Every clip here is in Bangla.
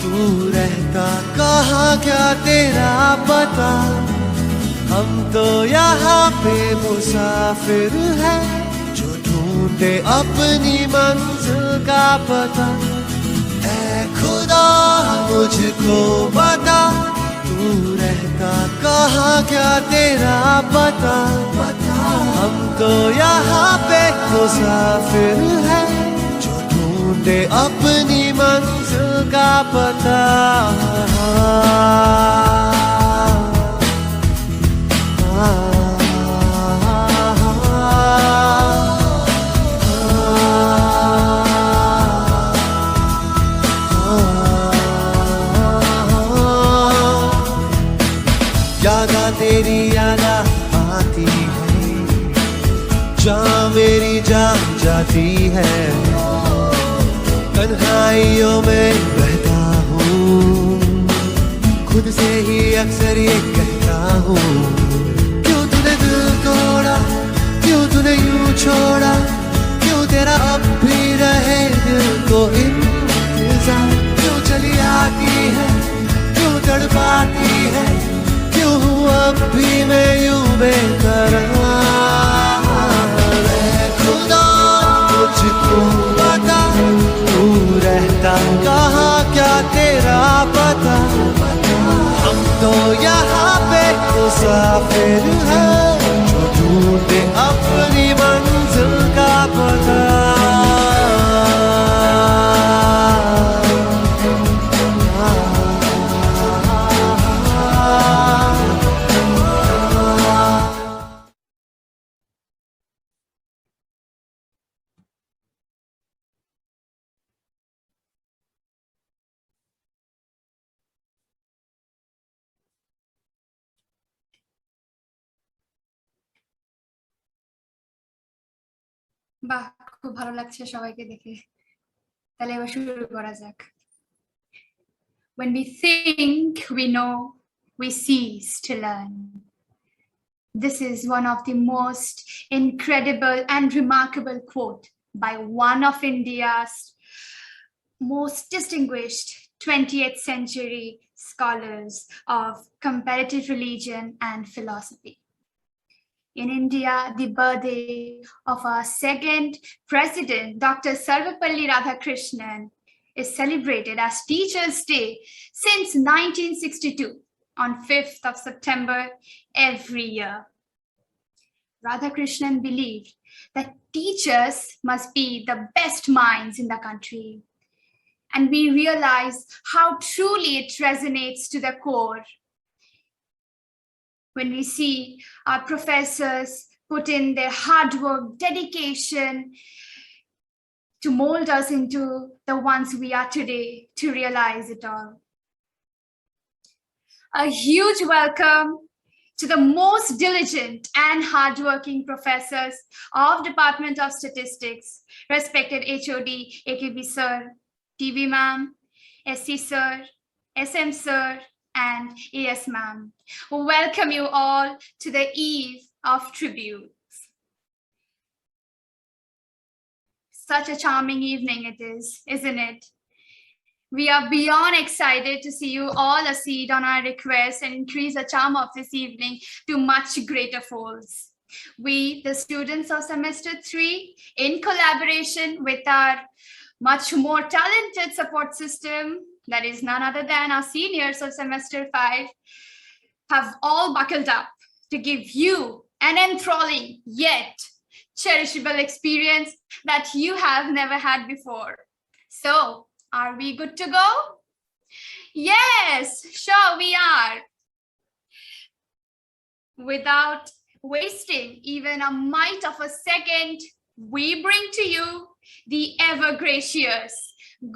तू रहता कहाँ क्या तेरा पता, हम तो यहाँ पे मुसाफिर हैं जो ढूंढे अपनी मंजिल का पता। ऐ खुदा मुझको बता, तू रहता कहाँ क्या तेरा पता, हम तो यहाँ पे मुसाफिर हैं जो ढूंढे अपनी मंजिल का पता। यादा तेरी यादा आती है, जहाँ मेरी जान जाती है, तन्हाइयों में रहता हूँ, खुद से ही अक्सर ये कहता हूँ, क्यों तूने दिल तोड़ा, क्यों तूने यूं छोड़ा, क्यों तेरा अब भी रहे दिल को इंतजार, क्यों चली आती है, क्यों तड़पाती है, क्यों हूँ अब भी मैं यूं बेकरार। खुदा मुझको बता, तू रहता कहाँ क्या तेरा पता, हम तो यहाँ पे मुसाफिर हैं जो ढूंढे अपनी मंजिल का पता। বাহ, খুব ভালো লাগছে সবাইকে দেখে। তাহলে এবার শুরু করা যাক। When we think we know, we cease to learn. This is one of the most incredible and remarkable quote by one of India's most distinguished 20th century scholars of comparative religion and philosophy. In India, the birthday of our second president, Dr. Sarvepalli Radhakrishnan, is celebrated as Teachers' Day since 1962 on 5th of September every year. Radhakrishnan believed that teachers must be the best minds in the country. And we realize how truly it resonates to the core when we see our professors put in their hard work, dedication to mold us into the ones we are today, to realize it all. A huge welcome to the most diligent and hardworking professors of Department of Statistics, respected HOD, AKB Sir, TV Ma'am, SC Sir, SM Sir, and AS Ma'am. Welcome you all to the Eve of Tributes. Such a charming evening it is, isn't it? We are beyond excited to see you all accede on our request and increase the charm of this evening to much greater folds. We, the students of semester 3, in collaboration with our much more talented support system, that is none other than our seniors of semester 5, have all buckled up to give you an enthralling yet cherishable experience that you have never had before. So, are we good to go? Yes, sure we are. Without wasting even a mite of a second, we bring to you the ever gracious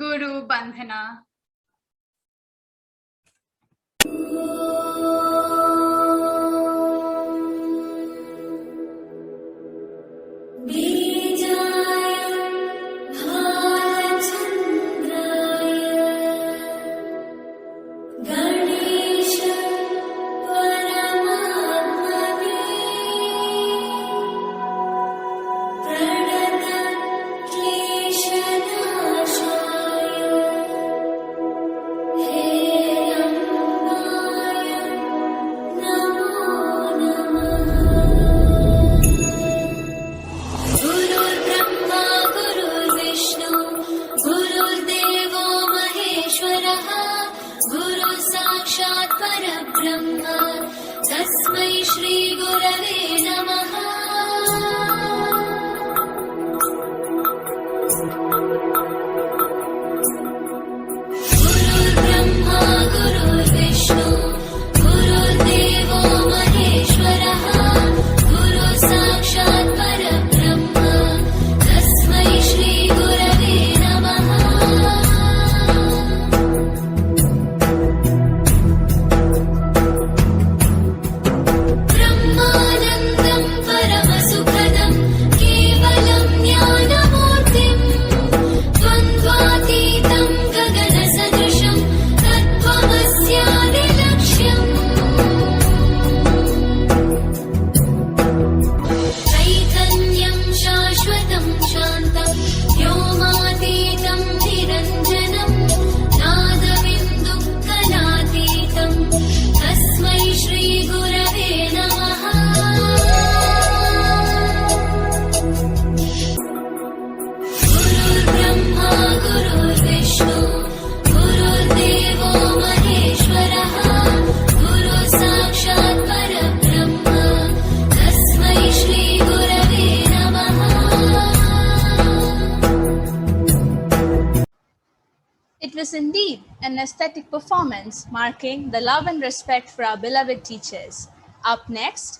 Guru Bandhana. परब्रह्म तस्मै श्रीगुरवे नमः। गुरुर्ब्रह्मा गुरुर्विष्णु गुरुर्देवो महेश्वरः गुरु साक्षात् परब्रह्म तस्मै श्रीगुरवे नमः। ब्रह्मानन्दं परमसुखदं केवलं ज्ञानमूर्तिम् द्वन्द्वातीतं गगनसदृशं तत्त्वमस्यादिलक्ष्यम्। चैतन्यं शाश्वतं शान्तं व्योमातीतं निरञ्जनं नादबिन्दुकलातीतं तस्मै श्रीगुरवे नमः। गुरुर्ब्रह्मा गुरुर्विष्णु गुरुर्देवो महेश्वरः गुरु साक्षात् परब्रह्म तस्मै श्रीगुरवे नमः। It was indeed an aesthetic performance marking the love and respect for our beloved teachers. Up next,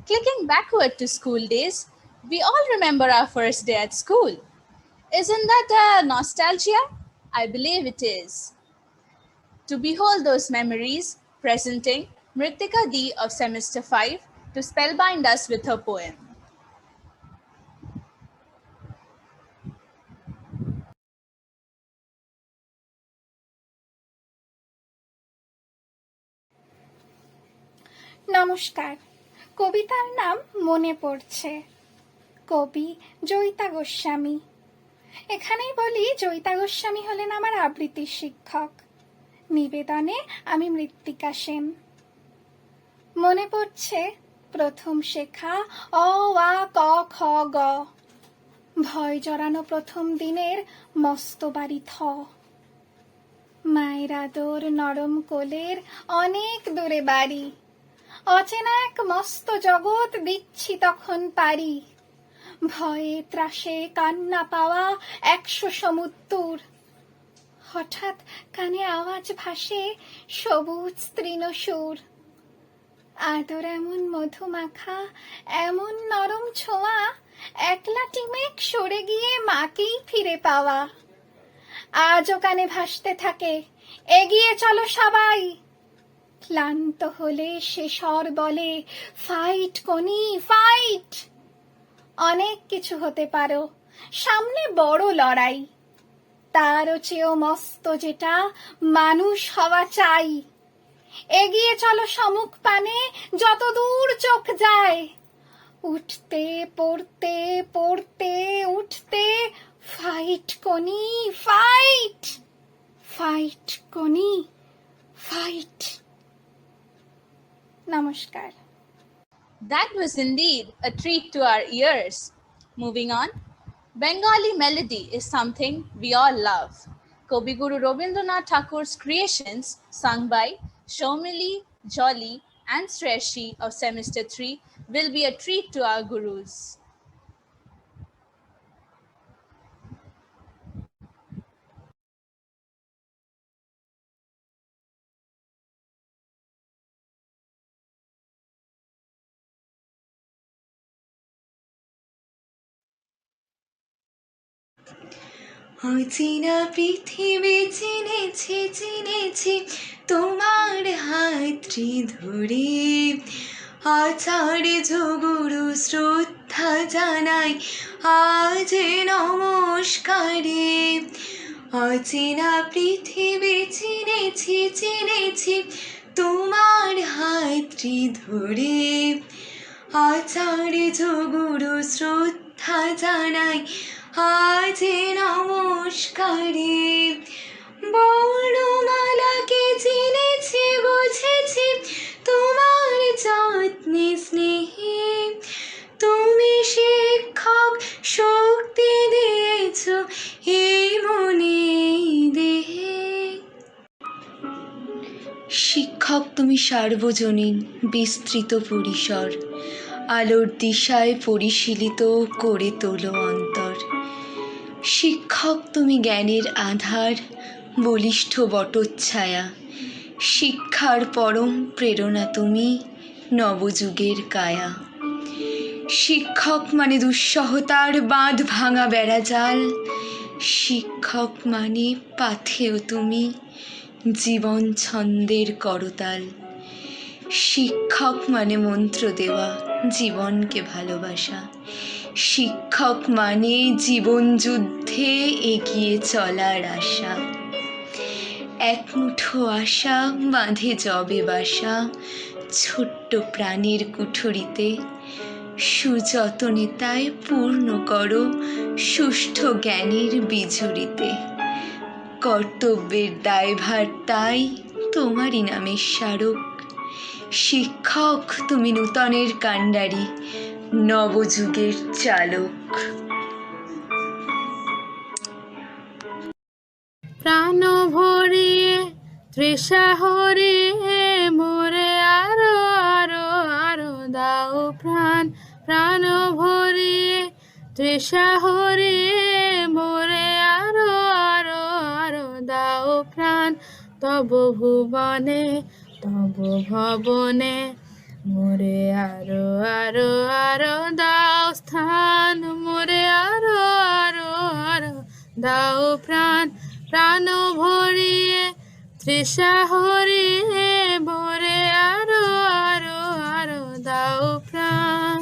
clicking backward to school days, we all remember our first day at school. Isn't that a nostalgia? I believe it is. To behold those memories, presenting Mritika D of semester 5 to spellbind us with her poem. নমস্কার। কবিতার নাম মনে পড়ছে, কবি জয়িতা গোস্বামী। এখানেই বলি, জয়িতা গোস্বামী হলেন আমার আবৃত্তির শিক্ষক। নিবেদনে আমি মৃত্তিকা সেন। মনে পড়ছে প্রথম শেখা অ আ ক খ গ, ভয় জড়ানো প্রথম দিনের মস্ত বাড়ি থ, মায়ের আদর নরম কোলের অনেক দূরে বাড়ি, অচেনা এক মস্ত জগৎ দিচ্ছি তখন পারি, ভয়ে ত্রাসে কান্না পাওয়া 100 সমুদ্র। হঠাৎ কানে আওয়াজ ভাসে সবুজ তৃণসুর, আদর এমন মধুমাখা এমন নরম ছোঁয়া, একলা টিমেক সরে গিয়ে মাকেই ফিরে পাওয়া। আজও কানে ভাসতে থাকে, এগিয়ে চলো সবাই। ক্লান্ত হলে সে স্বর বলে, ফাইট কোনি ফাইট। অনেক কিছু হতে পারো, সামনে বড় লড়াই, তারও চেয়েও মস্ত যেটা মানুষ হওয়া চাই। এগিয়ে চলো সমুখ পানে যত দূর চোখ যায়, উঠতে পড়তে পড়তে উঠতে, ফাইট কোনি ফাইট, ফাইট কোনি ফাইট। নমস্কার। That was indeed a treat to our ears. Moving on, Bengali melody is something we all love. Kavi Guru Rabindranath Thakur's creations, sung by Shomili, Jolly, and Sreshi of semester 3, will be a treat to our gurus. অচেনা পৃথিবী চিনেছি চিনেছি তোমার হাতটি ধরে, আচার্য গুরু শ্রদ্ধা জানাই আজ নমস্কারে। অচেনা পৃথিবী চিনেছি চিনেছি তোমার হাতটি ধরে, আচার্য গুরু শ্রদ্ধা জানাই আজ নমস্কারে। বর্ণমালাকে চিনেছি বুঝেছি তোমার যত্নে স্নেহে, তুমি শিক্ষক শক্তি দিয়েছ এই মনে দেহে। শিক্ষক তুমি সার্বজনীন বিস্তৃত পরিসর, আলোর দিশায় পরিশীলিত করে তোলো অন্তর। শিক্ষক তুমি জ্ঞানের আধার, বলিষ্ঠ বটচ্ছায়া, শিক্ষার পরম প্রেরণা তুমি, নবযুগের কায়া। শিক্ষক মানে দুঃসহতার বাঁধ ভাঙা বেড়াজাল, শিক্ষক মানে পাথেয় তুমি, জীবন ছন্দের করতাল। শিক্ষক মানে মন্ত্র দেওয়া, জীবনকে ভালোবাসা, শিক্ষক মানে জীবন যুদ্ধে এগিয়ে চলার আশা। এক মুঠো আশা বাঁধে যবে বাসা, ছোট্ট প্রাণীর কুঠরিতে, সুযতনে তাই পূর্ণ করো সুষ্ঠু জ্ঞানের বিঝুরিতে। কর্তব্যের দায়ভার তাই তোমারই নামের স্মারক, শিক্ষক তুমি নূতনের কাণ্ডারি, নবযুগের চালক। প্রাণ ভরিয়ে তৃষা হরিয়ে মোরে আরো আরো আরো দাও প্রাণ। প্রাণ ভরিয়ে তৃষা হরিয়ে মোরে আরো আরো আরো দাও প্রাণ। তব ভুবনে তব ভবনে মোরে আরো আরো আরো দাও স্থান। মোরে আরো আরো আরো দাও প্রাণ। প্রাণ ভরিয়ে তৃষা হরিয়ে মোরে আরো আরো আরো দাও প্রাণ।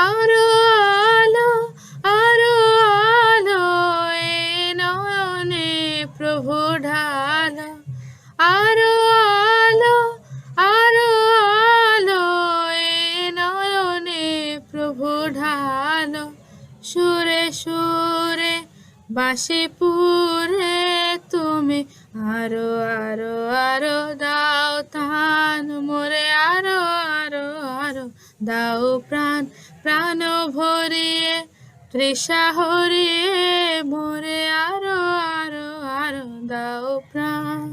আরো আলো আরো আলো এ নয়নে প্রভু ঢালো। আরো আলো আরো আলো এ নয়নে প্রভু ঢালো। সুরে সুরে বাঁশি পুরে তুমি আরো আরো আরো দাও তান। মোরে আরো আরো আরো দাও প্রাণ। প্রাণ ভরিয়ে তৃষা হরিয়ে মোরে আরো আরো আরো দাও প্রাণ।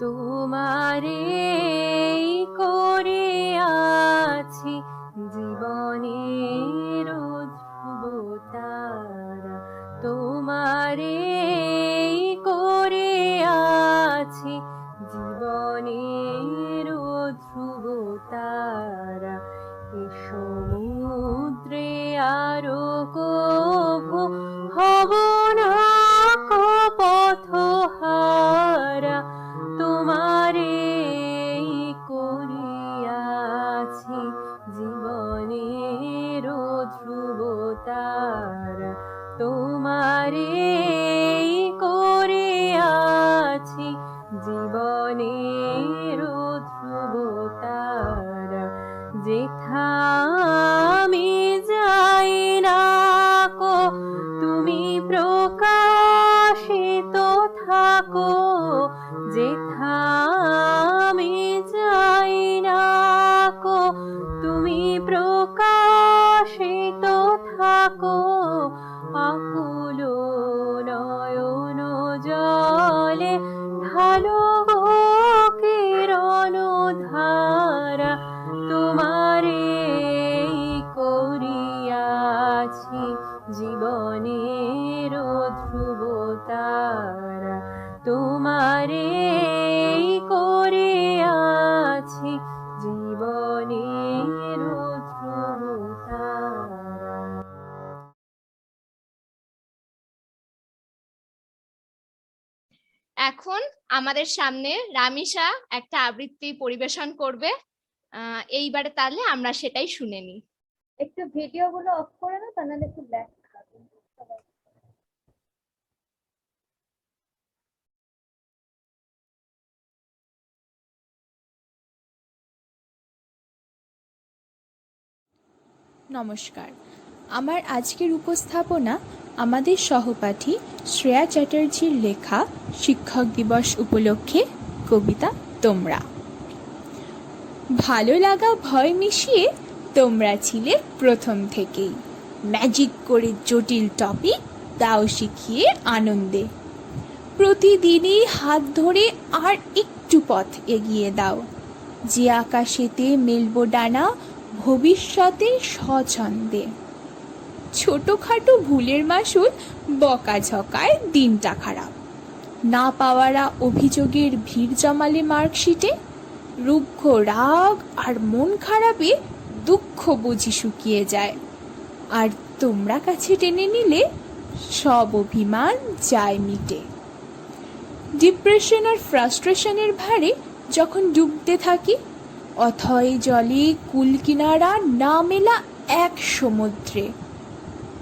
তোমারে করে আছি জীবনের ধ্রুবতারা। তোমারে করে আছি জীবনের ধ্রুবতারা। এ সমুদ্রে আরো কভু হব না পথহারা। তোমারে করিয়াছি জীবনের ধ্রুবতারা। তোমারে করিয়াছি জীবনের ধ্রুবতারা। যেথা আমি যাই না কো তুমি প্রকাশিত থাকো। যেথা আমি যাই না কো তুমি প্রকাশিত থাকো। আকুল নয়ন জলে ঢালো কিরণ ধারা। তোমারে করিয়াছি জীবনের ধ্রুবতারা। তোমারে করিয়াছি জীবনের ধ্রুবতারা। এখন আমাদের সামনে রামিসা একটা আবৃত্তি পরিবেশন করবে। এইবারে তাহলে আমরা সেটাই শুনে নিই। একটু ভিডিওগুলো অফ করে নাও, তা নাহলে একটু ব্যাক খাবে সবাই। নমস্কার, আমার আজকের উপস্থাপনা আমাদের সহপাঠী শ্রেয়া চ্যাটার্জির লেখা শিক্ষক দিবস উপলক্ষে কবিতা তোমরা। ভালো লাগা ভয় মিশিয়ে তোমরা ছিলে প্রথম থেকেই, ম্যাজিক করে জটিল টপিক দাও শিখিয়ে আনন্দে। প্রতিদিনই হাত ধরে আর একটু পথ এগিয়ে দাও, যে আকাশেতে মেলবো ডানা ভবিষ্যতে স্বছন্দে। ছোটখাটো ভুলের মাসুল বকাঝকায় দিনটা খারাপ, না পাওয়ারা অভিযোগের ভিড় জমালে মার্কশিটে। রুক্ষ রাগ আর মন খারাপে দুঃখ বুঝি শুকিয়ে যায়, আর তোমরা কাছে টেনে নিলে সব অভিমান যায় মিটে। ডিপ্রেশন আর ফ্রাস্ট্রেশনের ভারে যখন ডুবতে থাকি, অথয় জলে কুল কিনারা না মেলা এক সমুদ্রে,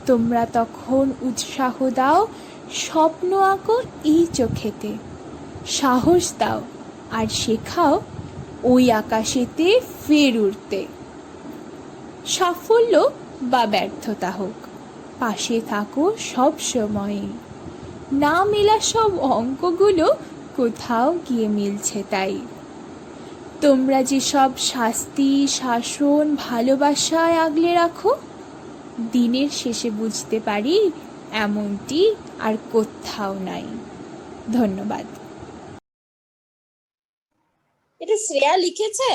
তোমরা তখন উৎসাহ দাও, স্বপ্ন আঁকো এই চোখেতে। সাহস দাও আর শেখাও ওই আকাশেতে ফের উড়তে। সাফল্য বা ব্যর্থতা হোক, পাশে থাকো সব সময়। না মেলা সব অঙ্কগুলো কোথাও গিয়ে মিলছে তাই। তোমরা যে সব শাস্তি, শাসন, ভালোবাসায় আগলে রাখো, দিনের শেষে বুঝতে পারি এমনটি আর কোথাও নাই। ধন্যবাদ। এটা শ্রেয়া লিখেছে?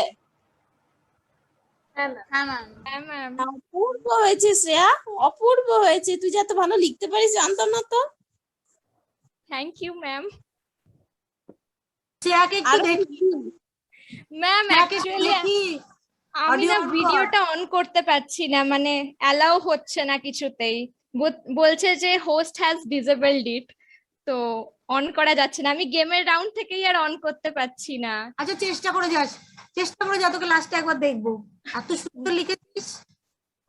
হ্যাঁ ম্যাম। হ্যাঁ ম্যাম। অপূর্ব হয়েছে শ্রেয়া, অপূর্ব হয়েছে। তুই যে এত ভালো লিখতে পারিস জানতাম না তো। Thank you ma'am. শ্রেয়াকে একটু দেখি। ম্যাম অ্যাকচুয়ালি আমি না ভিডিওটা অন করতে পারছি না, মানে অ্যালাউ হচ্ছে না কিছুতেই। বলছে যে হোস্ট হ্যাজ ডিসেবলড ইট, তো অন করা যাচ্ছে না। আমি গেমের রাউন্ড থেকেই আর অন করতে পারছি না। আচ্ছা চেষ্টা করে যা, তোকে লাস্টে একবার দেখবো। এত সুন্দর লিখেছিস,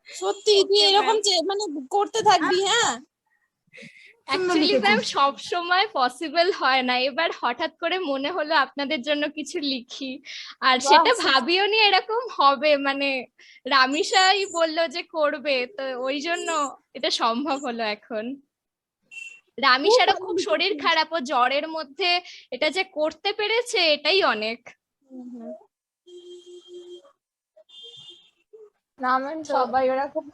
সত্যি তুই এরকম মানে করতে থাকবি। হ্যাঁ অ্যাকচুয়ালি ম্যাম সব সময় পসিবল হয় না, এবার হঠাৎ করে মনে হলো আপনাদের জন্য কিছু লিখি, আর সেটা ভাবিও নি এরকম হবে। মানে রামিসাই বললো যে করবে, তো ওই জন্য এটা সম্ভব হলো এখন। রামিসারও খুব শরীর খারাপ, ও জ্বরের মধ্যে এটা যে করতে পেরেছে এটাই অনেক। না ম্যাম, সবাই ওরা খুব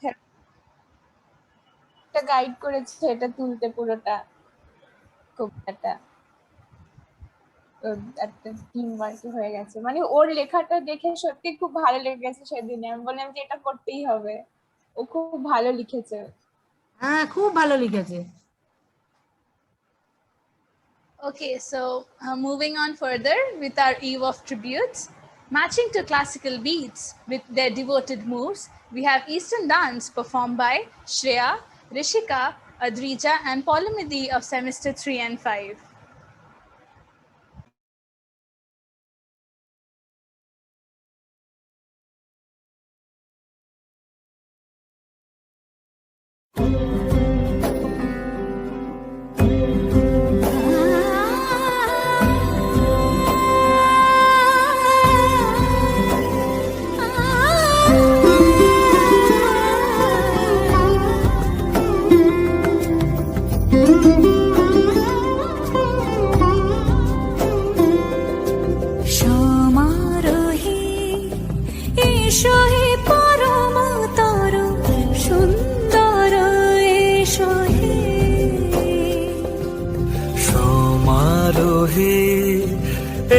গাইড করেছে এটা তুলতে, পুরোটা খুব একটা টিম ওয়ার্ক হয়ে গেছে। মানে ওর লেখাটা দেখে সত্যি খুব ভালো লেগেছে সেদিনে। আমি বললাম যে এটা করতেই হবে, ও খুব ভালো লিখেছে। হ্যাঁ খুব ভালো লিখেছে। Okay, so moving on further with our eve of tributes, matching to classical beats with their devoted moves, we have Eastern dance performed by Shreya, Rishika, Adrija, and Paulamidi of semester 3 and 5.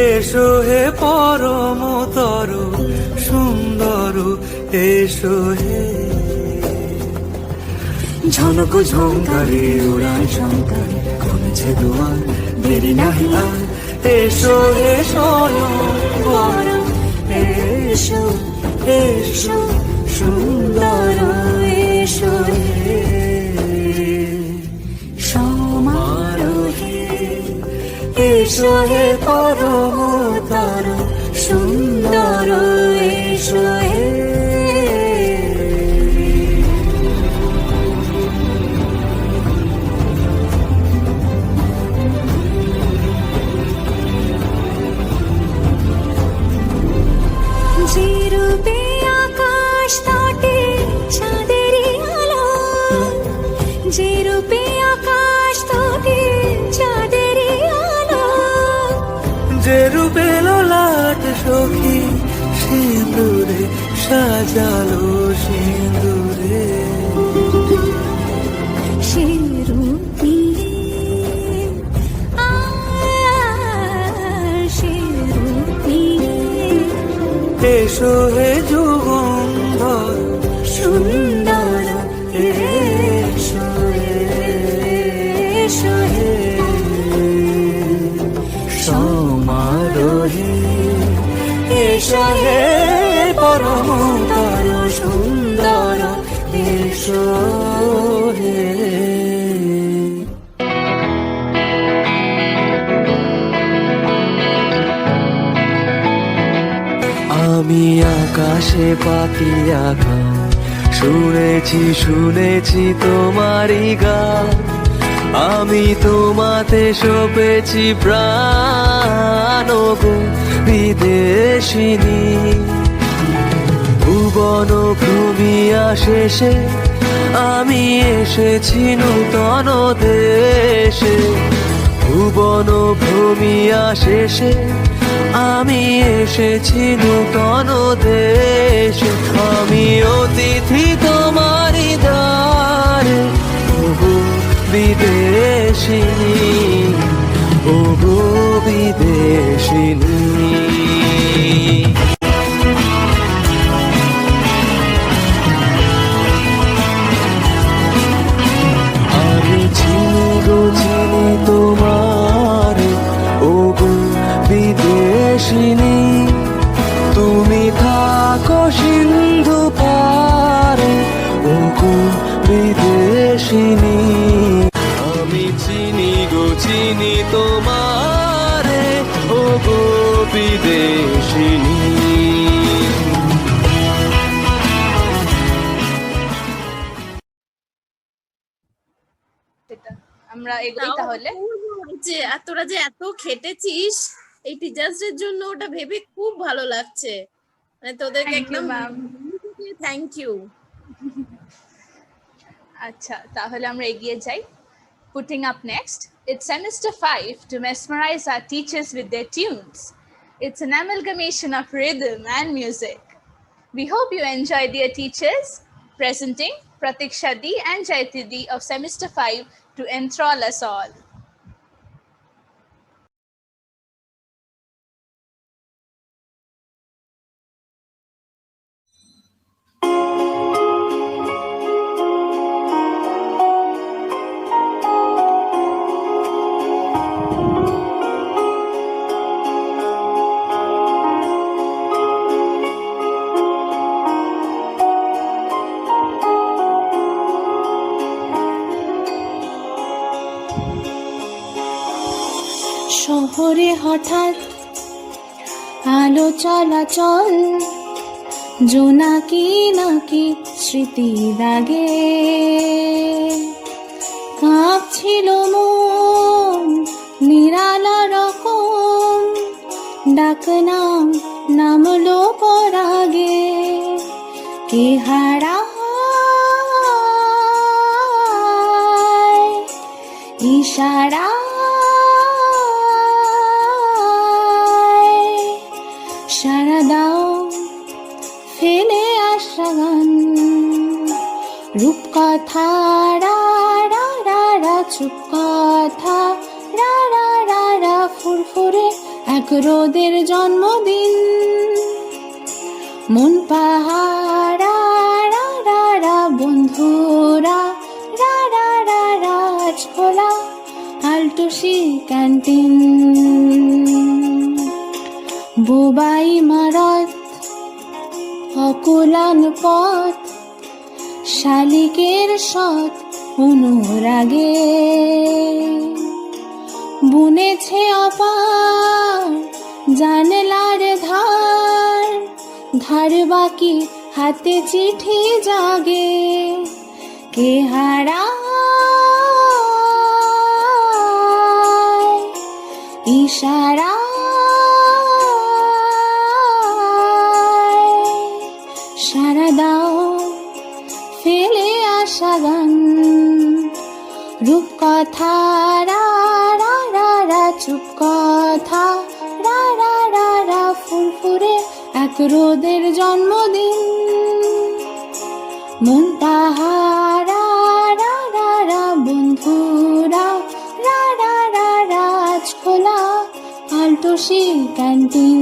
এসো হে পরমতর সুন্দর, এসো হে ঝনক ঝঙ্কারে উড়ায় শঙ্কারে, কমেছে দুয়ার দেরি নাহি আর। এসো এসো বড়, এসো এসো সুন্দর, এসো হে সমারোহে। এসো হে পরমতর সুন্দর, এসো হে যে রূপে আকাশ তটে চাঁদেরই আলো, যে রূপে আকাশ তটে চাঁদেরই আলো, যে রূপে ললাট সখী সিঁদুরে সাজালো সিঁদুরে। এসো হে। আমি আকাশে পাতিয়া গান, শুনেছি শুনেছি তোমারই গান, আমি তোমাতে সপেছি প্রাণ গো বিদেশিনী। ভুবন ভ্রমিয়া শেষে আমি এসেছি নূতন দেশে, ভুবন ভ্রমিয়া শেষে আমি এসেছি নূতন দেশে। আমি অতিথি তোমারই দ্বারে ওগো বিদেশিনী, ওগো বিদেশিনী। আমি চিনি গো চিনি তোমারে ওগো বিদেশিনী, তুমি থাকো সিন্ধু পারে ওগো বিদেশিনী। আমি চিনি গো চিনি তোমারে ওগো বিদেশিনী। সেটা আমরা এগোই তাহলে। যে তোরা যে এত খেটেছিস এই টিচার্স এর জন্য, ওটা ভেবে খুব ভালো লাগছে। মানে তোদেরকে Thank you, একদম ma'am. Thank you. আচ্ছা তাহলে আমরা এগিয়ে যাই। Putting up next, it's semester 5 to mesmerize our teachers with their tunes. It's an amalgamation of rhythm and music. We hope you enjoy, dear teachers. Presenting Pratiksha Di and Jaiti Di of semester 5 to enthrall us all. শহরে হঠাৎ আলো চলাচল, জোনাকি নাকি স্মৃতি দাগে, কাঁপছিল মন নিরালা রকম, ডাকনাম নামলো পরাগে, কে হারায় ইশারা সারা দাও ফেলে আসা গান, রূপকথা রা রা রা রা, চুপ কথা রা রা রা রা, ফুরফুরে এক রোদের জন্মদিন, মন পাহারা রা রা রা, বন্ধুরা রা রা রা রা, আজ খোলা আলটুসি ক্যান্টিন, বোবাই মারত অকুলান পথ, শালিকের সৎ অনুরাগে, বুনেছে অপার জানলার ধার, ধার বাকি হাতে চিঠি জাগে, কে হারায় ইশারা সারা দাও ফেলে আসা গান, রূপকথা রা রা রা রা, চুপ কথা রা রা রা রা, ফুরফুরে এক রোদের জন্মদিন, মন তাহারা রা রা রা, বন্ধুরা রা রা রা রা, আজ খোলা আলটুসি ক্যান্টিন।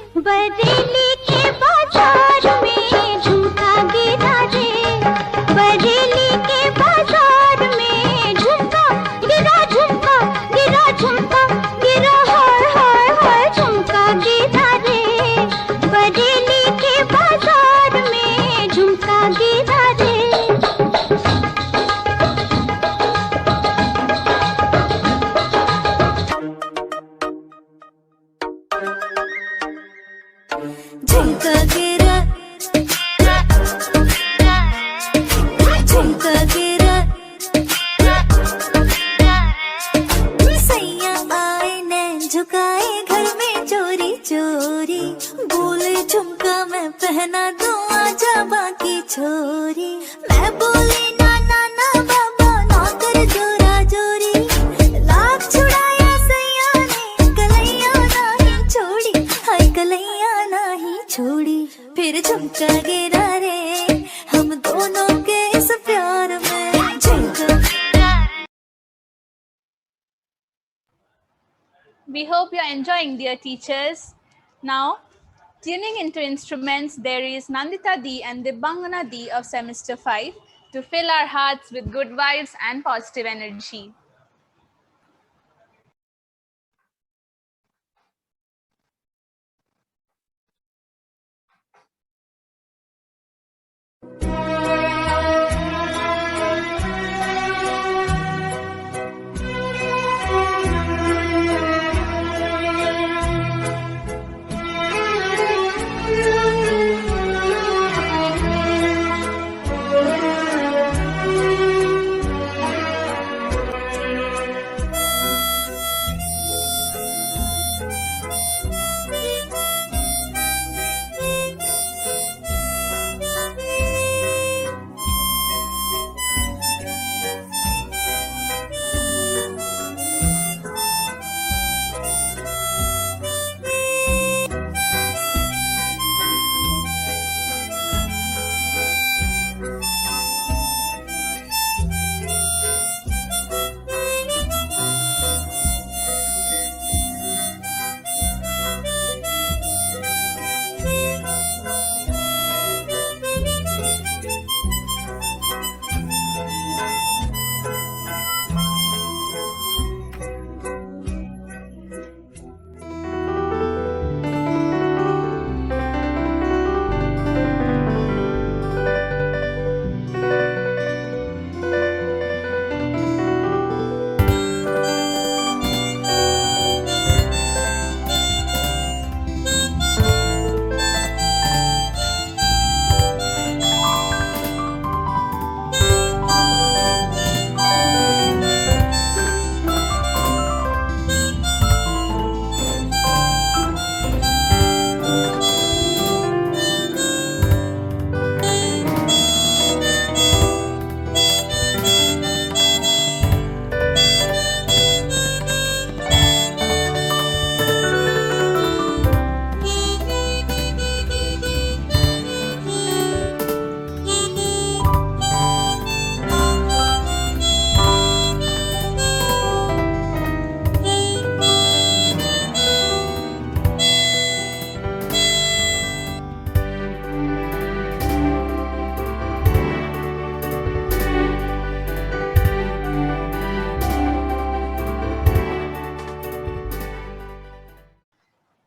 ना दूं आजा बाकी छोरी मैं बोली ना ना ना बाबा ना कर जोरा जोरी लाख छुड़ाया सैया ने कलैया नहीं छोड़ी हाय कलैया नहीं छोड़ी फिर झुमका गिरा रे हम दोनों के इस प्यार में झुमका We hope you are enjoying, dear teachers. Now, tuning into instruments, there is Nandita D and Dibangana D of semester 5 to fill our hearts with good vibes and positive energy.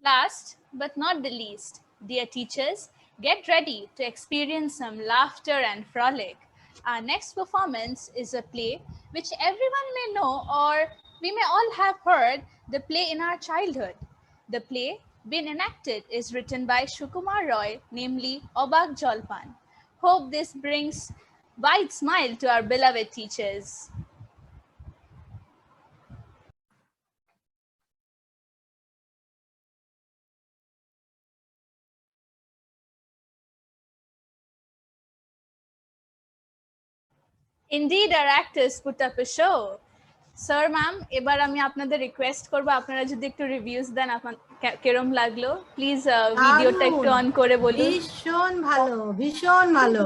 Last but not the least, dear teachers, get ready to experience some laughter and frolic. Our next performance is a play which everyone may know, or we may all have heard the play in our childhood. The play being enacted is written by Shukumar Roy, namely Obak Jolpan. Hope this brings wide smile to our beloved teachers. Indeed, our actors put up a show. Sir, ma'am, এবার আমি আপনাদের রিকোয়েস্ট করব আপনারা যদি একটু রিভিউজ দেন আপনার কেরম লাগলো প্লিজ ভিডিওটা একটু অন করে বলুন। ভীষণ ভালো, ভীষণ ভালো,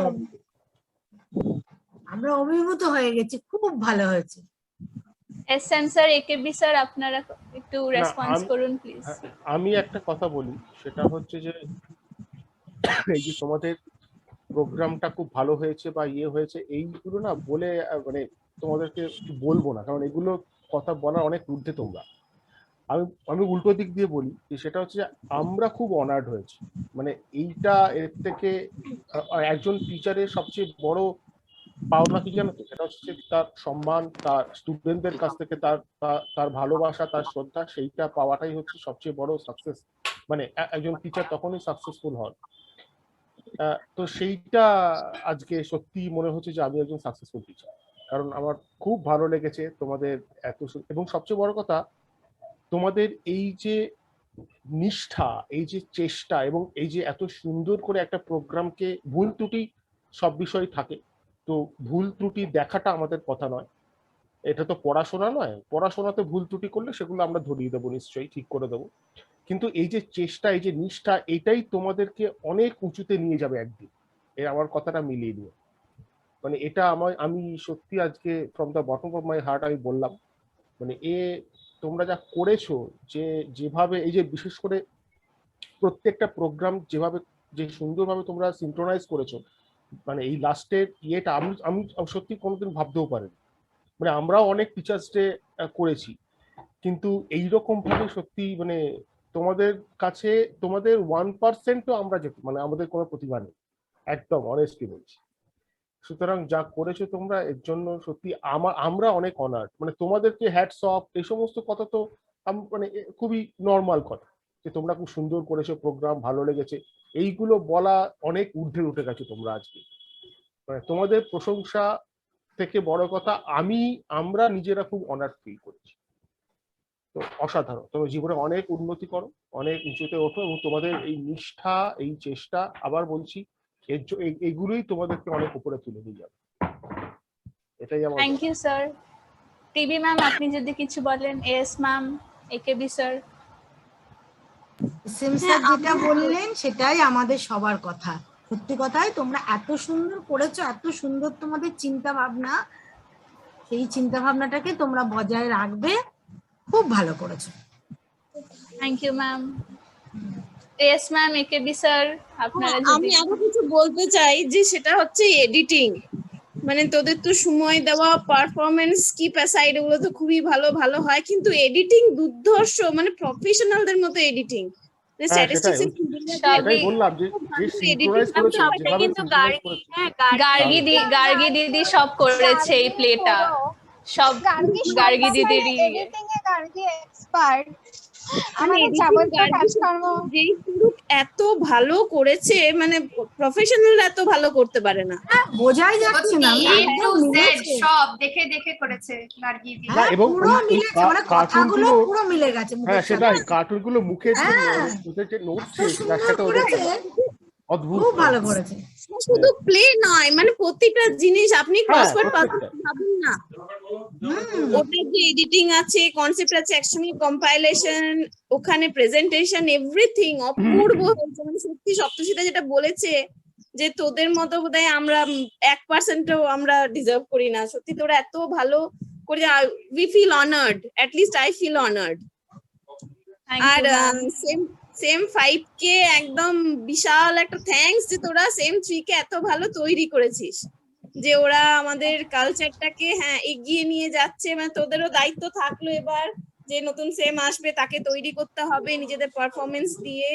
আমরা অভিভূত হয়ে গেছি, খুব ভালো হয়েছে। এসএন স্যার, একেবি স্যার, আপনারা একটু রেসপন্স করুন প্লিজ। আমি একটা কথা বলি, সেটা হচ্ছে যে এই যে তোমাদের প্রোগ্রামটা খুব ভালো হয়েছে বা ইয়ে হয়েছে, এইগুলো না বলে মানে তোমাদেরকে বলবো না, কারণ এগুলো কথা বলার অনেক ঊর্ধ্বে তোমরা। আমি উল্টো দিক দিয়ে বলি যে সেটা হচ্ছে যে আমরা খুব অনার্ড হয়েছি। মানে এইটা এর থেকে একজন টিচারের সবচেয়ে বড় পাওনা কি জানো তো, সেটা হচ্ছে তার সম্মান, তার স্টুডেন্টদের কাছ থেকে তার ভালোবাসা, তার শ্রদ্ধা, সেইটা পাওয়াটাই হচ্ছে সবচেয়ে বড় সাকসেস। মানে একজন টিচার তখনই সাকসেসফুল হন। তো সেইটা আজকে সত্যি মনে হচ্ছে যে আমি একজন সাকসেসফুল টিচার, কারণ আমার খুব ভালো লেগেছে তোমাদের এত। এবং সবচেয়ে বড় কথা, তোমাদের এই যে নিষ্ঠা, এই যে চেষ্টা এবং এই যে এত সুন্দর করে একটা প্রোগ্রামকে, ভুল ত্রুটি সব বিষয় থাকে, তো ভুল ত্রুটি দেখাটা আমাদের কথা নয়, এটা তো পড়াশোনা নয়, পড়াশোনাতে ভুল ত্রুটি করলে সেগুলো আমরা ধরিয়ে দেবো, নিশ্চয়ই ঠিক করে দেবো, কিন্তু এই যে চেষ্টা, এই যে নিষ্ঠা, এটাই তোমাদেরকে অনেক উঁচুতে নিয়ে যাবে একদিন। আমার কথাটা মিলিয়ে নিও, মানে এটা আমি সত্যি আজকে from the bottom of my heart আমি বললাম, মানে তোমরা যা করেছো, যেভাবে এই যে বিশেষ করে প্রত্যেকটা প্রোগ্রাম যেভাবে, যে সুন্দরভাবে তোমরা সিনক্রোনাইজ করেছো, মানে এই লাস্টের ইয়েটা আমি সত্যি কোনোদিন ভাবতেও পারিনি। মানে আমরাও অনেক টিচার্স ডে করেছি, কিন্তু এইরকম ভাবে সত্যি মানে তোমাদের কাছে, তোমাদের 1%ও আমরা মানে আমাদের কোনো প্রতিভা নেই, একদম অনেস্টলি বলছি। সুতরাং যা করেছো তোমরা, এর জন্য সত্যি আমরা অনেক অনার্ড। মানে তোমাদেরকে হ্যাটস অফ, এই সমস্ত কথা তো মানে খুবই নর্মাল কথা, যে তোমরা খুব সুন্দর করেছো প্রোগ্রাম, ভালো লেগেছে, এইগুলো বলা অনেক ঊর্ধ্বে উঠে গেছে তোমরা আজকে। মানে তোমাদের প্রশংসা থেকে বড় কথা, আমরা নিজেরা খুব অনার্ড ফিল করছি। তো অসাধারণ, তোমার জীবনে অনেক উন্নতি করো, অনেক উঁচুতে ওঠো, এবং তোমাদের এই নিষ্ঠা, এই চেষ্টা, আবার বলছি, এইগুলোই তোমাদেরকে অনেক উপরে তুলে নিয়ে যাবে, এটাই আমার। Thank you sir. TB ma'am, আপনি যদি কিছু বলেন। S ma'am, AKB sir. Same sir যেটা বললেন সেটাই আমাদের সবার কথা, সত্যি কথাই তোমরা এত সুন্দর করেছো, এত সুন্দর তোমাদের চিন্তা ভাবনা, সেই চিন্তা ভাবনাটাকে তোমরা বজায় রাখবে, খুব ভালো করেছো। Thank you ma'am. S ma'am, AKB sir, আপনারা আমি আরো কিছু বলতে চাই, যে সেটা হচ্ছে এডিটিং। মানে তোদের তো সময় দেওয়া, পারফরমেন্স স্কিপ অ্যাসাইড এগুলো তো খুবই ভালো ভালো হয়, কিন্তু এডিটিং দুর্ধর্ষ, মানে প্রফেশনাল মতো এডিটিং। সেটাই বললাম, যে সিনক্রোনাইজ করেছে, যেভাবে সিনক্রোনাইজ করেছে। গার্গী দিদি সব করেছে এই প্লেটা, সব গার্গী দিদিরই। এডিটিং এ গার্গী এক্সপার্ট। আমাদের যাবতীয় কাজকর্ম এত ভালো করেছে, মানে প্রফেশনাল এত ভালো করতে পারে না, বোঝাই যাচ্ছে না। A to Z সব দেখে দেখে করেছে গার্গী দিদি। না, এবং পুরো মিলেছে, মানে কথাগুলো পুরো মিলে গেছে। হ্যাঁ সেটাই, কার্টুনগুলো মুখে যে নোটছে, তার সাথে অদ্ভুত, খুব ভালো করেছে। শুধু প্লে নয়, মানে প্রত্যেকটা জিনিস আপনি ক্রসওয়ার্ড ভাবুন না, ওটার যে এডিটিং আছে, কনসেপ্ট আছে, একসঙ্গে কম্পাইলেশন, ওখানে প্রেজেন্টেশন, এভরিথিং অপূর্ব হয়েছে। মানে সত্যি সপ্তশীতা যেটা বলেছে, যে তোদের মতো বোধহয় আমরা 1%ও আমরা ডিজার্ভ করি না, সত্যি তোরা এত ভালো করে, we feel honoured, at least I feel honoured. আর সেম 5 কে একদম বিশাল একটা থ্যাঙ্কস, যে তোরা সেম 3 কে এত ভালো তৈরি করেছিস, যে ওরা আমাদের কালচারটাকে এগিয়ে নিয়ে যাচ্ছে। মানে তোদেরও দায়িত্ব থাকলো এবার, যে নতুন সেম আসবে তাকে তৈরি করতে হবে নিজেদের পারফরমেন্স দিয়ে।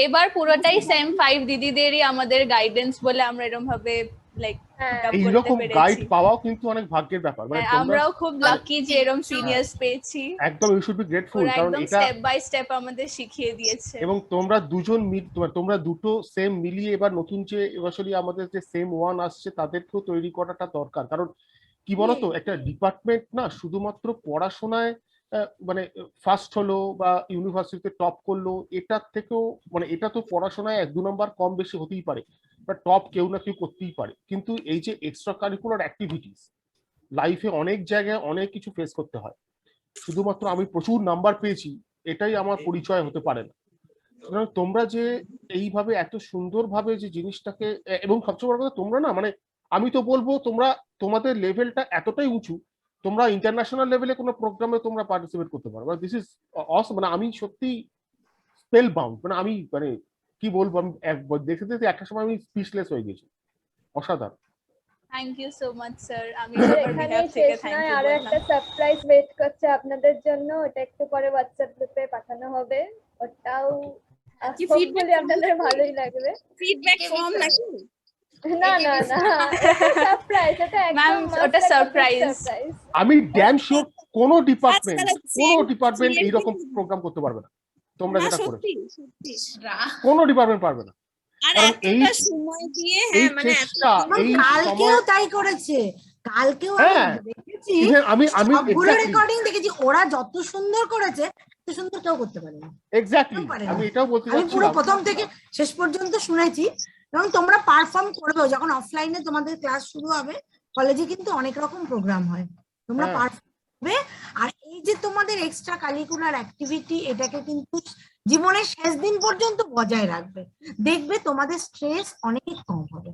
এবার পুরোটাই সেম 5 দিদিদেরই আমাদের গাইডেন্স বলে আমরা এরকম ভাবে লাইক এইরকম গাইড পাওয়াও কিন্তু অনেক ভাগ্যের ব্যাপার। মানে আমরাও খুব লাকি যে এরকম সিনিয়র্স পেয়েছি, একদম ইউ শুড বি গ্রেটফুল, কারণ এটা স্টেপ বাই স্টেপ আমাদের শিখিয়ে দিয়েছে। এবং তোমরা দুটো সেম মিলিয়ে এবার নতুন যে আসলে আমাদের যে সেম ওয়ান আসছে তাদেরকেও তৈরি করাটা দরকার। কারণ কি বলতো, একটা ডিপার্টমেন্ট না শুধুমাত্র পড়াশোনায় মানে ফার্স্ট হলো বা ইউনিভার্সিটিতে টপ করলো, এটার থেকেও মানে এটা তো পড়াশোনায় 1-2 নম্বর কম বেশি হতেই পারে, বা টপ কেউ না কেউ করতেই পারে, কিন্তু এই যে এক্সট্রা কারিকুলার অ্যাক্টিভিটিস, লাইফে অনেক জায়গায় অনেক কিছু ফেস করতে হয়। শুধুমাত্র আমি প্রচুর নাম্বার পেয়েছি এটাই আমার পরিচয় হতে পারে না। সুতরাং তোমরা যে এইভাবে এত সুন্দরভাবে যে জিনিসটাকে, এবং সবচেয়ে বড় কথা তোমরা না, মানে আমি তো বলবো তোমাদের লেভেলটা এতটাই উঁচু, তোমরা ইন্টারন্যাশনাল লেভেলে কোনো প্রোগ্রামে তোমরা পার্টিসিপেট করতে পারো। দিস ইজ অসম, মানে আমি সত্যি স্পেল বাউন্ড, মানে আমি মানে কি বলবো, আমি দেখতে দেখতে একটা সময় আমি স্পিচলেস হয়ে গেছি। অসাধারণ। Thank you so much sir. আমি এখানে শেষ নয়, আরো একটা সারপ্রাইজ ওয়েট করছে আপনাদের জন্য, ওটা একটু পরে হোয়াটসঅ্যাপ গ্রুপে পাঠানো হবে, ওটাও হোপফুলি আপনাদের ভালোই লাগবে। ফিডব্যাক ফর্ম নাকি? না না না, সারপ্রাইজ, এটা একদম ওটা সারপ্রাইজ। আমি ড্যাম শিওর কোন ডিপার্টমেন্ট এইরকম প্রোগ্রাম করতে পারবে না তোমরা যেটা করেছো, কোনো ডিপার্টমেন্ট পারবে না। কারণ এই সময় দিয়ে মানে কালকেও তাই করেছে, কালকেও দেখেছি, আমি রেকর্ডিং দেখেছি, ওরা যত সুন্দর করেছে সুন্দর কেউ করতে পারে না। এক্স্যাক্টলি, পারে না। আমি এটাও বলতে আমি পুরো চাচ্ছিলাম। প্রথম থেকে শেষ পর্যন্ত শুনেছি, এবং তোমরা পারফর্ম করবে যখন অফলাইনে তোমাদের ক্লাস শুরু হবে। কলেজে কিন্তু অনেক রকম প্রোগ্রাম হয়, তোমরা হ্যাঁ। পারফর্ম করবে। আর এই যে তোমাদের এক্সট্রা কারিকুলার অ্যাক্টিভিটি, এটাকে কিন্তু জীবনের শেষ দিন পর্যন্ত বজায় রাখবে। দেখবে তোমাদের স্ট্রেস অনেক কম হবে।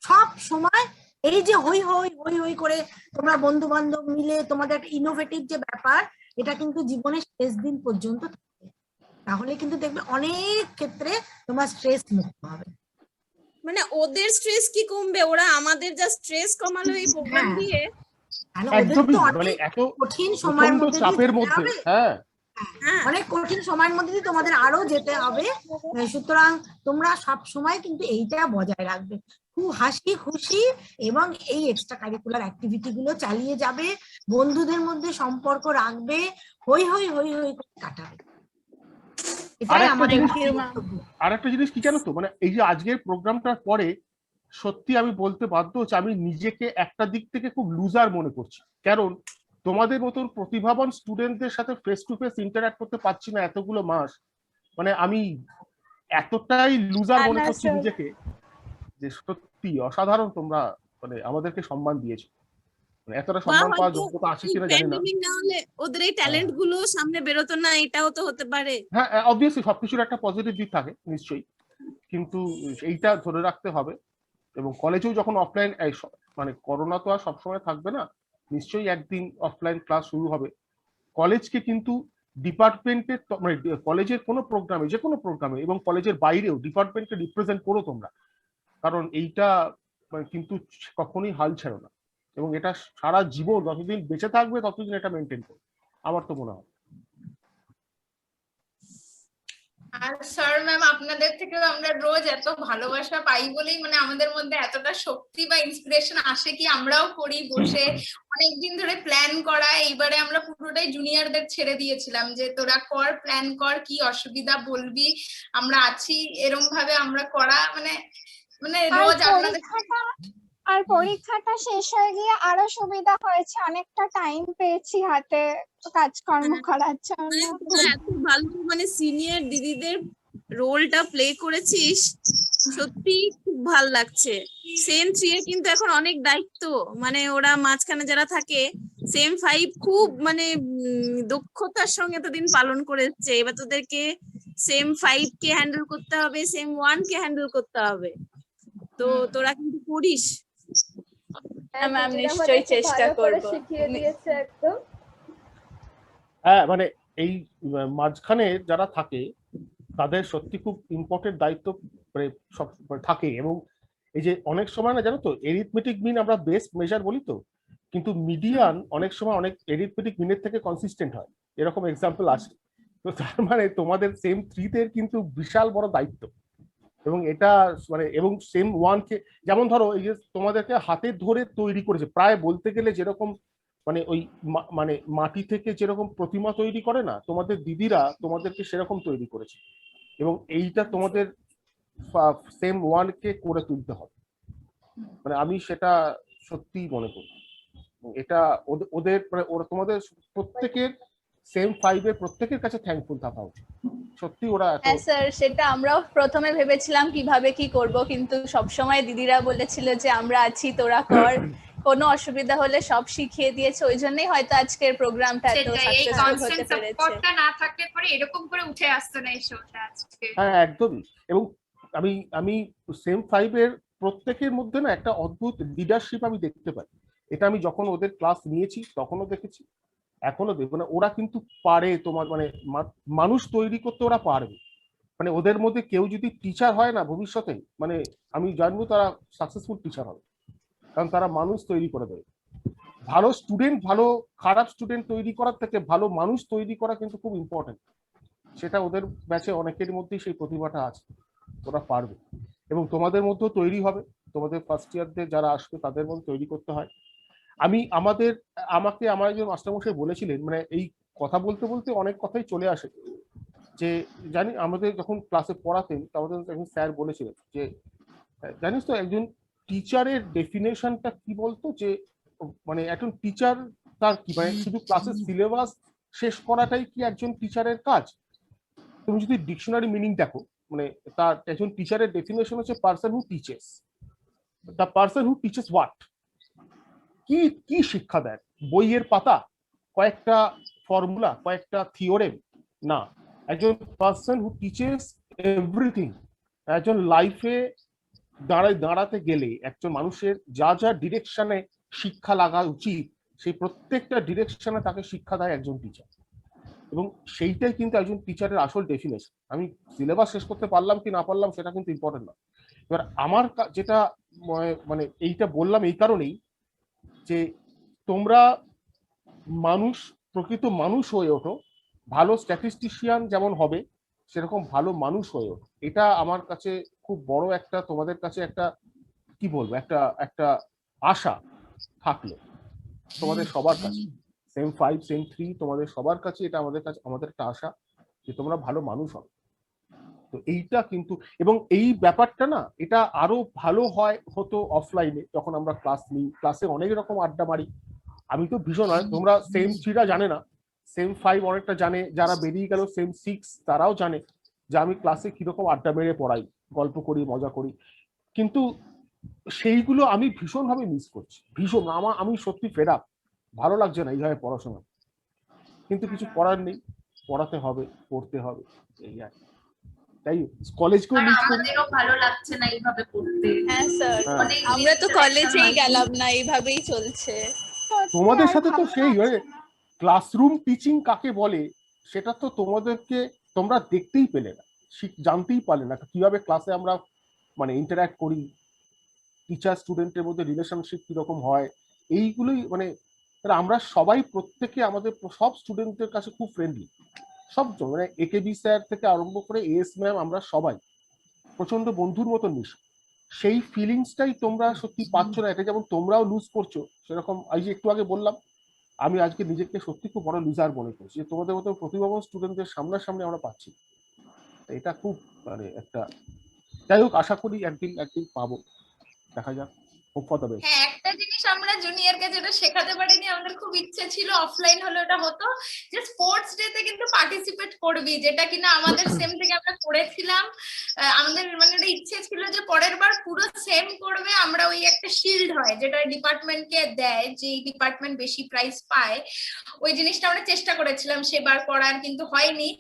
সব সময় এই যে হই হই হই হই করে তোমরা বন্ধু বান্ধব মিলে তোমাদের একটা ইনোভেটিভ যে ব্যাপার, এটা কিন্তু জীবনের শেষ দিন পর্যন্ত থাকবে। তাহলে কিন্তু দেখবে অনেক ক্ষেত্রে তোমার স্ট্রেস মুক্ত হবে। মানে ওদের স্ট্রেস কি কমবে, ওরা আমাদের যা স্ট্রেস কমালো এই প্রোগ্রাম হ্যাঁ। দিয়ে। তাহলে ওদের একদমই, তো মানে অনেক এত কঠিন সময়ের প্রচন্ড মধ্যে দিয়ে চাপের যেতে মধ্যে। হবে। হ্যাঁ, হ্যাঁ, অনেক কঠিন সময়ের মধ্যে দিয়ে তোমাদের আরো যেতে হবে। সুতরাং তোমরা সব সময় কিন্তু এইটা বজায় রাখবে, খুব হাসি খুশি এবং এই এক্সট্রা কারিকুলার অ্যাক্টিভিটি গুলো চালিয়ে যাবে, বন্ধুদের মধ্যে সম্পর্ক রাখবে, হই হই হই হই করে কাটাবে। এটাই আমাদের আরেকটা জিনিস কি জানো তো, মানে এই যে আজকের প্রোগ্রামটার পরে সত্যি আমি বলতে বাধ্য হচ্ছি, আমি নিজেকে একটা দিক থেকে খুব লুজার মনে করছি। কারণ তোমাদের মতন প্রতিভাবান স্টুডেন্টদের সাথে ফেস টু ফেস ইন্টারঅ্যাক্ট করতে পারছি না এতগুলো মাস। মানে আমি এতটাই লুজার মনে করছি নিজেকে, যে সত্যি অসাধারণ তোমরা মানে আমাদেরকে সম্মান দিয়েছো। মানে এতটা সম্মান পাওয়ার যোগ্যতা আছে কিনা জানি না। প্যান্ডেমিক না হলে ওদের এই ট্যালেন্ট গুলো সামনে বেরোতো না, এটাও তো হতে পারে। হ্যাঁ, অবভিয়াসলি সবকিছুর একটা পজিটিভ দিক থাকে নিশ্চয়ই, কিন্তু এইটা ধরে রাখতে হবে। এবং কলেজেও যখন অফলাইন, মানে করোনা তো আর সবসময় থাকবে না, নিশ্চয়ই একদিন অফলাইন ক্লাস শুরু হবে। কলেজকে কিন্তু ডিপার্টমেন্টের, মানে কলেজের কোনো প্রোগ্রামে, যে কোনো প্রোগ্রামে এবং কলেজের বাইরেও ডিপার্টমেন্টকে রিপ্রেজেন্ট করো তোমরা, কারণ এইটা মানে কিন্তু কখনোই হাল ছেড়ো না। এবং এটা সারা জীবন যতদিন বেঁচে থাকবে ততদিন এটা মেনটেন করো, আমার তো মনে হয়। আর স্যার ম্যাম আপনাদের থেকেও আমরা রোজ এত ভালোবাসা পাই বলেই মানে আমাদের মধ্যে এতটা শক্তি বা ইন্সপিরেশন আসে কি আমরাও করি বসে অনেকদিন ধরে প্ল্যান করা। এইবারে আমরা পুরোটাই জুনিয়রদের ছেড়ে দিয়েছিলাম যে তোরা কর, প্ল্যান কর, কি অসুবিধা বলবি, আমরা আছি, এরকম ভাবে আমরা করা মানে মানে রোজ আপনাদের। আর পরীক্ষাটা শেষ হয়ে গিয়ে আরো সুবিধা হয়েছে, অনেকটা টাইম পেয়েছি হাতে কাজকর্ম করার জন্য। এত ভালো মানে সিনিয়র দিদিদের রোলটা প্লে করেছিস, সত্যি খুব ভালো লাগছে। সেম 3 এর কিন্তু এখন অনেক দায়িত্ব, মানে ওরা মাঝখানে যারা থাকে সেম 5 খুব মানে দক্ষতার সঙ্গে এতদিন পালন করে এসছে। এবার তোদেরকে সেম 5 কে হ্যান্ডেল করতে হবে, সেম 1 কে হ্যান্ডেল করতে হবে, তো তোরা কিন্তু করিস। ম্যাম নিশ্চয়ই চেষ্টা করব। শিখিয়ে দিয়েছে একদম। হ্যাঁ, মানে এই মাঝখানে যারা থাকে তাদের সত্যি খুব ইম্পর্টেন্ট দায়িত্ব মানে সব থাকে। এবং এই যে অনেক সময় না জানো তো, এরিথমেটিক মিন আমরা বেস্ট মেজার বলি তো, কিন্তু মিডিয়ান অনেক সময় অনেক এরিথমেটিক মিনের থেকে কনসিস্টেন্ট হয়, এরকম এক্সাম্পল আছে। তো তার মানে তোমাদের সেম 3 তে কিন্তু বিশাল বড় দায়িত্ব। এবং এটা মানে এবং সেম 1 কে, যেমন ধরো এই যে তোমাদেরকে হাতে ধরে তৈরি করেছে, প্রায় বলতে গেলে যেরকম মানে ওই মানে মাটি থেকে যেরকম প্রতিমা তৈরি করে না, তোমাদের দিদিরা তোমাদেরকে সেরকম তৈরি করেছে। এবং এইটা তোমাদের সেম 1 কে করে তুলতে হবে, মানে আমি সেটা সত্যি মনে করি। এটা ওদের মানে ওরা তোমাদের প্রত্যেকের সেম 5 এর প্রত্যেকের কাছে থ্যাঙ্কফুল থাকা উচিত। সত্যি ওরা হ্যাঁ স্যার, সেটা আমরাও প্রথমে ভেবেছিলাম কিভাবে কি করব, কিন্তু সব সময় দিদিরা বলেছিল যে আমরা আছি, তোরা কর, কোনো অসুবিধা হলে সব শিখিয়ে দিয়েছে। ওই জন্যই হয়তো আজকের প্রোগ্রামটা এত সাকসেসফুল হতে পেরেছে। সাপোর্টটা না থাকলে পরে এরকম করে উঠে আসতো না এই শোটা আজকে। হ্যাঁ একদমই। এবং আমি সেম 5 এর প্রত্যেকের মধ্যে না একটা অদ্ভুত লিডারশিপ আমি দেখতে পাই। এটা আমি যখন ওদের ক্লাস নিয়েছি তখনও দেখেছি, এখনো দেখবো না। ওরা কিন্তু পারে তোমার মানে মানুষ তৈরি করতে ওরা পারবে। মানে ওদের মধ্যে কেউ যদি টিচার হয় না ভবিষ্যতে, মানে আমি জানবো তারা সাকসেসফুল টিচার হবে, কারণ তারা মানুষ তৈরি করে দেবে। ভালো স্টুডেন্ট, ভালো খারাপ স্টুডেন্ট তৈরি করার থেকে ভালো মানুষ তৈরি করা কিন্তু খুব ইম্পর্টেন্ট। সেটা ওদের ব্যাচে অনেকের মধ্যেই সেই প্রতিভাটা আছে, ওরা পারবে। এবং তোমাদের মধ্যেও তৈরি হবে, তোমাদের ফার্স্ট ইয়ারদের যারা আসবে তাদের মধ্যে তৈরি করতে হয়। আমাকে আমার একজন মাস্টারমশাই বলেছিলেন, মানে এই কথা বলতে বলতে অনেক কথাই চলে আসে, যে জানি আমাদের যখন ক্লাসে পড়াতেন আমাদের একজন স্যার বলেছিলেন যে জানিস তো একজন টিচারের ডেফিনেশনটা কি বলতো, যে মানে একজন টিচার তার কি মানে শুধু ক্লাসের সিলেবাস শেষ করাটাই কি একজন টিচারের কাজ? তুমি যদি ডিকশনারি মিনিং দেখো, মানে তার একজন টিচারের ডেফিনেশন হচ্ছে person who teaches. The person who teaches what? কি কি শিক্ষা দেয়? বইয়ের পাতা, কয়েকটা ফর্মুলা, কয়েকটা থিওরেম? না, একজন পার্সন হু টিচেস এভরিথিং। একজন লাইফে দাঁড়াতে গেলে একজন মানুষের যা যা ডিরেকশনে শিক্ষা লাগা উচিত, সেই প্রত্যেকটা ডিরেকশনে তাকে শিক্ষা দেয় একজন টিচার। এবং সেইটাই কিন্তু একজন টিচারের আসল ডেফিনেশন। আমি সিলেবাস শেষ করতে পারলাম কি না পারলাম সেটা কিন্তু ইম্পর্টেন্ট না। এবার আমার যেটা মানে এইটা বললাম এই কারণেই যে তোমরা মানুষ, প্রকৃত মানুষ হয়ে ওঠো, ভালো স্ট্যাটিস্টিশিয়ান যেমন হবে সেরকম ভালো মানুষ হয়ে ওঠো। এটা আমার কাছে খুব বড় একটা, তোমাদের কাছে একটা কি বলবো, একটা আশা থাকলো তোমাদের সবার কাছে। সেম 5 সেম 3 তোমাদের সবার কাছে এটা আমাদের একটা আশা যে তোমরা ভালো মানুষ হবে। তো এইটা কিন্তু, এবং এই ব্যাপারটা না, এটা আরো ভালো হতো অফলাইনে, যখন আমরা ক্লাস নিই, ক্লাসে অনেক রকম আড্ডা মারি। আমি তো ভীষণ, তোমরা সেম 3রা জানে না, সেম 5 অনেকটা জানে, যারা বেরিয়ে গেল সেম 6 তারাও জানে যে আমি ক্লাসে কিরকম আড্ডা মেরে পড়াই, গল্প করি, মজা করি। কিন্তু সেইগুলো আমি ভীষণভাবে মিস করছি, ভীষণ। আমি সত্যি ফেড আপ, ভালো লাগছে না এইভাবে পড়াশোনা। কিন্তু কিছু করার নেই, পড়াতে হবে, পড়তে হবে, এই আর। তাই কলেজকেও মিস করি। আমাদেরও ভালো লাগছে না এইভাবে পড়তে। হ্যাঁ স্যার, হ্যাঁ। আমরা তো কলেজেই গেলাম না, এইভাবেই চলছে। তোমাদের সাথে তো ভালো সেই লাগছে না। ক্লাসরুম টিচিং কাকে বলে সেটা তো তোমরা দেখতেই পেলে না, জানতেই পারলে না কিভাবে ক্লাসে আমরা মানে ইন্টারঅ্যাক্ট করি, টিচার স্টুডেন্টের মধ্যে রিলেশনশিপ কিরকম হয়, এইগুলোই মানে আমরা সবাই প্রত্যেকে আমাদের সব স্টুডেন্টদের কাছে খুব ফ্রেন্ডলি, সব মানে একেবি স্যার থেকে আরম্ভ করে এস ম্যাম, আমরা সবাই প্রচন্ড বন্ধুর মতন মিশি। সেই ফিলিংসটাই তোমরা সত্যি পাচ্ছ না। এটা যেমন তোমরাও লুজ করছো, সেরকম এই যে একটু আগে বললাম, আমি আজকে নিজেকে সত্যি খুব বড় লুজার মনে করছি যে তোমাদের মতো প্রতিভাবান স্টুডেন্টদের সামনাসামনি আমরা পাচ্ছি। এটা খুব মানে একটা, যাই হোক, আশা করি একদিন পাবো, দেখা যাক। Hope for the best. হ্যাঁ, একটা জিনিস আমরা জুনিয়রকে যেটা শেখাতে পারিনি, আমাদের খুব ইচ্ছে ছিল অফলাইন হলে ওটা হতো, যে স্পোর্টস ডে তে কিন্তু পার্টিসিপেট করবি, যেটা কিনা আমাদের সেম থেকে আমরা করেছিলাম। আমাদের মানে একটা ইচ্ছে ছিল যে পরের বার পুরো সেম করবে, আমরা ওই একটা শিল্ড হয় যেটা ডিপার্টমেন্টকে দেয়, যে ডিপার্টমেন্ট বেশি প্রাইজ পায়, ওই জিনিসটা আমরা চেষ্টা করেছিলাম সেবার করার, কিন্তু হয়নি।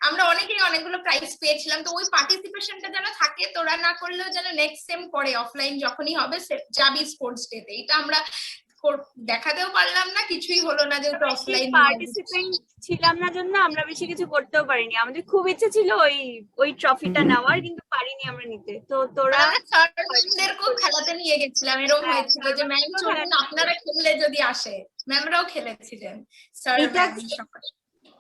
আমরা অনেকগুলো প্রাইজ পেয়েছিলাম। তো ওই পার্টিসিপেশনটা যেন থাকে, তোরা না করলেও যেন নেক্সট সেম করে, অফলাইন যখনই হবে যাবি স্পোর্টস ডে তে। এটা আমরা দেখাতেও পারলাম না, কিছুই হলো না, যেহেতু অফলাইন পার্টিসিপেন্ট ছিলাম না জন্য আমরা বেশি কিছু করতেও পারিনি। আমাদের খুব ইচ্ছে ছিল ওই ট্রফিটা নেওয়ার, কিন্তু পারিনি আমরা নিতে। তো তোরা স্যারদেরকেও খেলাতে নিয়ে গেছিলাম, এরকম হয়েছিল যে ম্যাম চলুন আপনারা খেললে যদি আসে, ম্যামরাও খেলেছিলেন। স্যার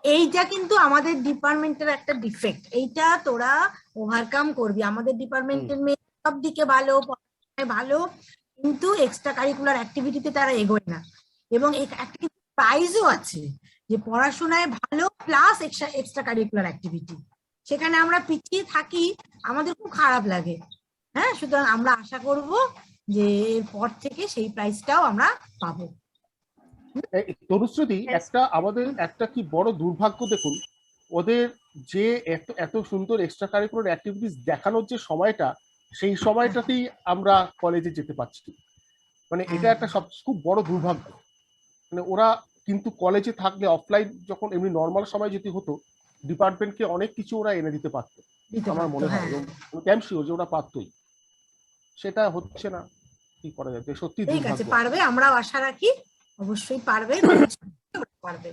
এইটা কিন্তু আমাদের ডিপার্টমেন্টের একটা ডিফেক্ট, এইটা তোরা ওভারকাম করবি। আমাদের ডিপার্টমেন্টের মেয়ে সব দিকে ভালো, পড়াশোনায় ভালো, কিন্তু এক্সট্রা কারিকুলার অ্যাক্টিভিটিতে তারা এগোয় না। এবং একটা প্রাইজও আছে যে পড়াশোনায় ভালো প্লাস এক্সট্রা কারিকুলার অ্যাক্টিভিটি, সেখানে আমরা পিছিয়ে থাকি, আমাদের খুব খারাপ লাগে। হ্যাঁ, সুতরাং আমরা আশা করব যে এরপর থেকে সেই প্রাইজটাও আমরা পাবো। তনুশ্রুতি, আমাদের একটা কি বড় দুর্ভাগ্য, দেখুন ওদের যে এত সুন্দর এক্সট্রা কারিকুলার অ্যাক্টিভিটিস দেখানোর যে সময়টা, সেই সময়টাতেই আমরা কলেজে যেতে পারছি। মানে এটা একটা খুব বড় দুর্ভাগ্য। মানে ওরা কিন্তু কলেজে থাকলে, অফলাইন যখন এমনি নর্মাল সময় যদি হতো, ডিপার্টমেন্টকে অনেক কিছু ওরা এনে দিতে পারতো আমার মনে হয়, এবং আমি শিওর যে ওরা পারতোই। সেটা হচ্ছে না, কি করা যাবে, সত্যি ঠিক আছে, পারবে, আমরাও আশা রাখি, অবশ্যই পারবে, পারবে।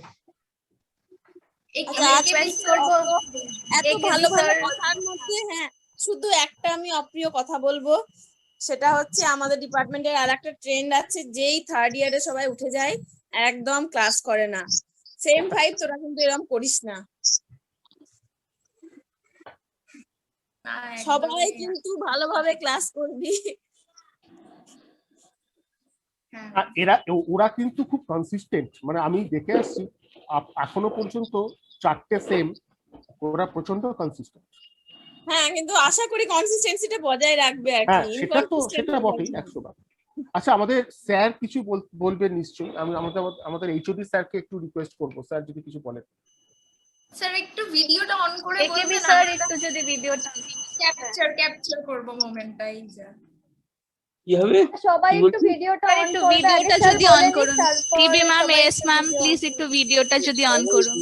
এত ভালো ভালো কথার মধ্যে হ্যাঁ, শুধু একটা আমি অপ্রিয় কথা বলবো, সেটা হচ্ছে আমাদের ডিপার্টমেন্টের আর একটা ট্রেন্ড আছে, যেই থার্ড ইয়ারে সবাই উঠে যায় একদম ক্লাস করে না। সেম 5 তোরা কিন্তু এরকম করিস না, সবাই কিন্তু ভালোভাবে ক্লাস করবি। ওরা কিন্তু খুব কনসিস্টেন্ট, মানে আমি দেখে আসছি এখনো পর্যন্ত 4টে সেম, ওরা প্রচন্ড কনসিস্টেন্ট। হ্যাঁ, কিন্তু আশা করি কনসিস্টেন্সিটা বজায় রাখবে আর হ্যাঁ, কি। সেটা বটেই 100 বার। আচ্ছা, আমাদের স্যার কিছু বলবেন নিশ্চয়ই। আমি আমাদের এইচওডি স্যারকে একটু রিকোয়েস্ট করবো, স্যার যদি কিছু বলেন। স্যার একটু ভিডিওটা অন করে একেবি বলবেন, স্যার আমরা একটু যদি ভিডিওটা ক্যাপচার করব মোমেন্টটা। এই যে কি হবে? সবাই কি একটু বলছি? ভিডিওটা স্যার অন একটু করবে, আগে ভিডিওটা স্যার যদি বলে অন নিক, করুন। তারপর টিবি ম্যাম, সবাই এস একটু ম্যাম, ভিডিও প্লিজ একটু ভিডিওটা যদি অন করুন।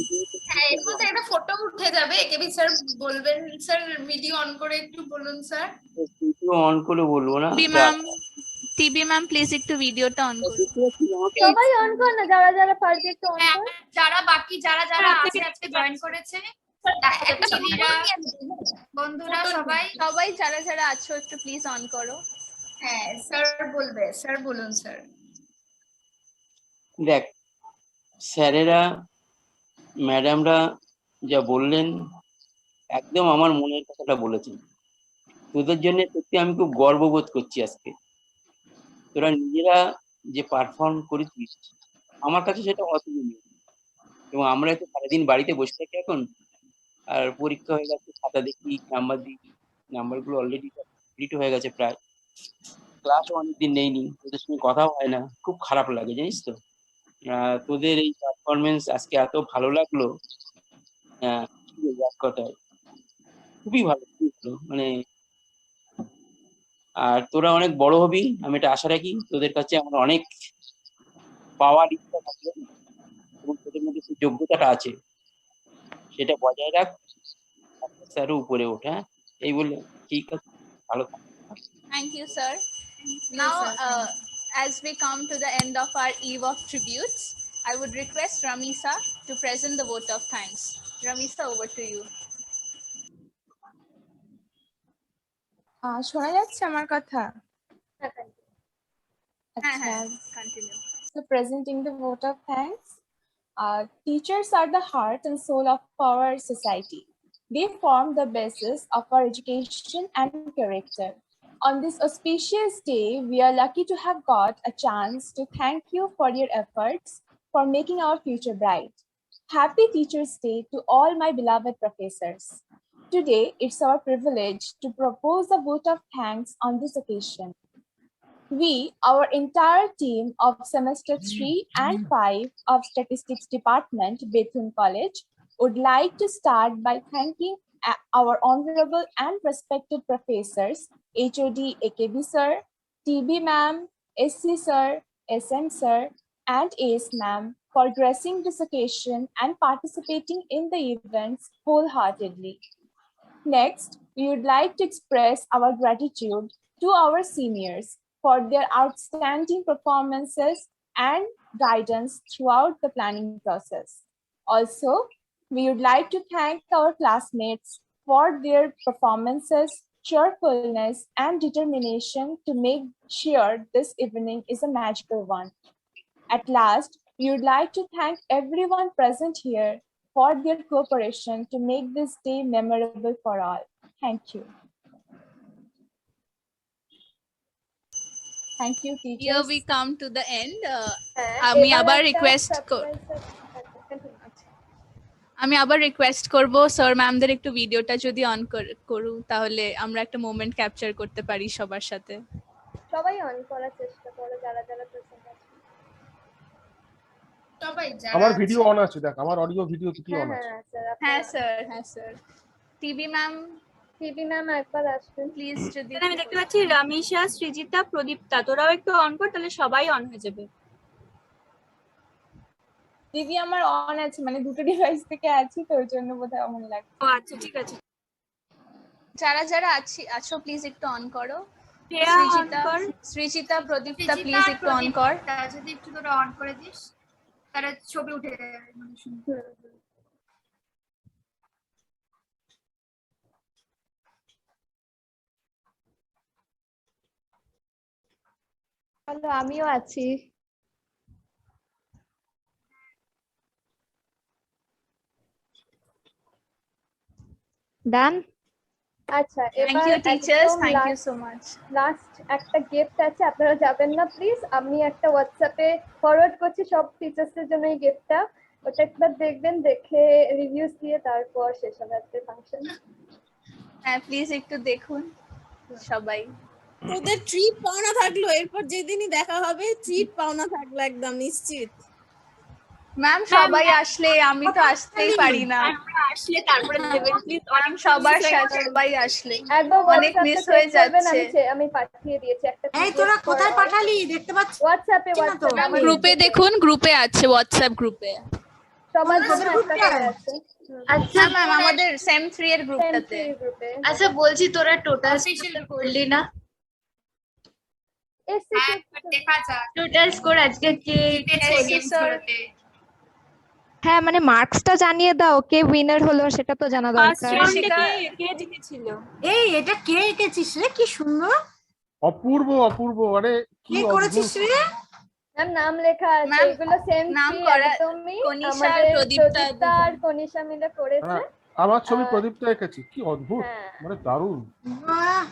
হ্যাঁ, এর মধ্যে একটা ফটো উঠে যাবে। একেবি স্যার বলবেন, স্যার ভিডিও অন করে একটু বলুন স্যার। ভিডিও অন করে বলবো না? টিবি ম্যাম প্লিজ একটু ভিডিওটা অন করুন। সবাই অন কর না, যারা যারা পারবে একটু অন হ্যাঁ, কর। যারা বাকি যারা আছে আজকে জয়েন করেছে, বন্ধুরা সবাই যারা যারা আছো একটু প্লিজ অন করো। হ্যাঁ, স্যার বলবে। স্যার বলুন স্যার। দেখ, স্যারেরা ম্যাডামরা যা বললেন একদম আমার মনের কথাটা বলেছেন। তোদের জন্য সত্যি আমি খুব গর্ববোধ করছি আজকে। তোরা নিজেরা যে পারফর্ম করেছিস, আমার কাছে সেটা অতুলনীয়। এবং আমরা তো সারাদিন বাড়িতে বসে থাকি এখন, আর পরীক্ষা হয়ে গেছে, খাতা দেখি, নাম্বার দিই, নাম্বারগুলো অলরেডি কমপ্লিট হয়ে গেছে প্রায়। ক্লাসও অনেকদিন নেইনি, তোদের সঙ্গে কথাও হয় না, খুব খারাপ লাগে জানিস তো। তোদের এই পারফরমেন্স আজকে এত ভালো লাগলো, কি বলবো এক কথায়, খুবই ভালো, মানে। আর তোরা অনেক বড় হবি, আমি এটা আশা রাখি। তোদের কাছে আমার অনেক পাওয়ার ইচ্ছা থাকলে এবং তোদের মধ্যে সেই যোগ্যতাটা আছে, সেটা বজায় রাখ, স্যারও উপরে ওঠে। হ্যাঁ, এই বলে ঠিক আছে, ভালো থাক। Thank you, sir. Now, as we come to the end of our eve of tributes, I would request Ramisa to present the vote of thanks. Ramisa, over to you. শোনা যাচ্ছে আমার কথা? Continue. So presenting the vote of thanks. Teachers are the heart and soul of our society. They form the basis of our education and character. On this auspicious day, we are lucky to have got a chance to thank you for your efforts for making our future bright. Happy Teachers' Day to all my beloved professors. Today, it's our privilege to propose a vote of thanks on this occasion. We, our entire team of semester 3 and 5 of Statistics Department, Bethune College, would like to start by thanking our honorable and respected professors, HOD AKB sir, TB ma'am, SC sir, SM sir, and AS ma'am for gracing this occasion and participating in the events wholeheartedly. Next, we would like to express our gratitude to our seniors for their outstanding performances and guidance throughout the planning process. Also, we would like to thank our classmates for their performances, cheerfulness, and determination to make sure this evening is a magical one. At last, we would like to thank everyone present here for their cooperation to make this day memorable for all. Thank you. Thank you, teachers. Here we come to the end. আমি আবার রিকোয়েস্ট করব স্যার ম্যামদের একটু ভিডিওটা যদি অন করু, তাহলে আমরা একটা মোমেন্ট ক্যাপচার করতে পারি সবার সাথে। সবাই অন করার চেষ্টা করো, যারা যারা প্রেজেন্ট আছে। আমার ভিডিও অন আছে, দেখ আমার অডিও ভিডিও দুটোই অন আছে। হ্যাঁ স্যার। টিবি ম্যাম একবার আসবেন প্লিজ। যদি আমি দেখতে পাচ্ছি রামিশা, সৃজিতা, প্রদীপ্তা, তোরাও একটু অন কর, তাহলে সবাই অন হয়ে যাবে। দিদি আমার অন আছে, মানে দুটো ডিভাইস থেকে আছি তো ওই জন্য বোধহয় অন লাগছে। ও আচ্ছা, ঠিক আছে। যারা যারা আছো প্লিজ একটু অন করো। সৃজিতা, প্রদীপ্তা প্লিজ একটু অন কর। যদি একটু তোরা অন করে দিস, তারা ছবি উঠে হ্যালো, আমিও আছি। ডান। আচ্ছা, thank you teachers, thank you so much. Last একটা গিফট আছে, আপনারা যাবেন না প্লিজ। আমি একটা হোয়াটসঅ্যাপে ফরওয়ার্ড করছি সব টিচার্সদের জন্য এই গিফটটা। ওটা একবার দেখবেন, দেখে রিভিউজ দিয়ে তারপর শেষ হবে আজকের ফাংশন। হ্যাঁ প্লিজ একটু দেখুন সবাই। তোদের ট্রিট পাওনা থাকলো, এরপর যেদিনই দেখা হবে ট্রিট পাওনা থাকলো একদম নিশ্চিত। ম্যাম সবাই আসলে আমি তো আসতেই পারি না। আমরা আসলে তারপরে দেবেন প্লিজ। ম্যাম সবার সাথে সবাই আসলে একবার অনেক WhatsApp-এ মিস check হয়ে করবেন, যাচ্ছে। আমি পাঠিয়ে দিয়েছি একটা এই PDF তোরা কোথায় করে। পাঠালি দেখতে পাচ্ছি WhatsApp-এ না তো। WhatsApp-এ আমার গ্রুপে দেখুন, গ্রুপে আছে, হোয়াটসঅ্যাপ গ্রুপে। সবার জন্য তোদের একটা করে গ্রুপটায়? আছে। আচ্ছা ম্যাম আমাদের সেম 3 এর গ্রুপটাতে। গ্রুপে আচ্ছা বলছি তোরা টোটাল করলি না? এসসি দেখা যাক টোটাল স্কোর আজকে কে জিতেছে। হ্যাঁ মানে মার্কসটা জানিয়ে দাও, কে উইনার হলো সেটা তো জানা ফার্স্ট দরকার। রাউন্ডে কে জিতেছিল? এই এটা কে এঁকেছিস রে, কি সুন্দর অপূর্ব অপূর্ব, আরে কি কে করেছিস অদ্ভুত। রে। ম্যাম নাম লেখা আছে, ম্যাম, এগুলো সেম নাম থ্রি করা একদমই কনিশা, আমাদের প্রদীপ্তা প্রদীপ্তা আর কনিশা মিলে করেছে। হ্যাঁ, আমার ছবি প্রদীপ্ত এঁকেছি, কি অদ্ভুত, হ্যাঁ। মানে দারুণ। বাহ,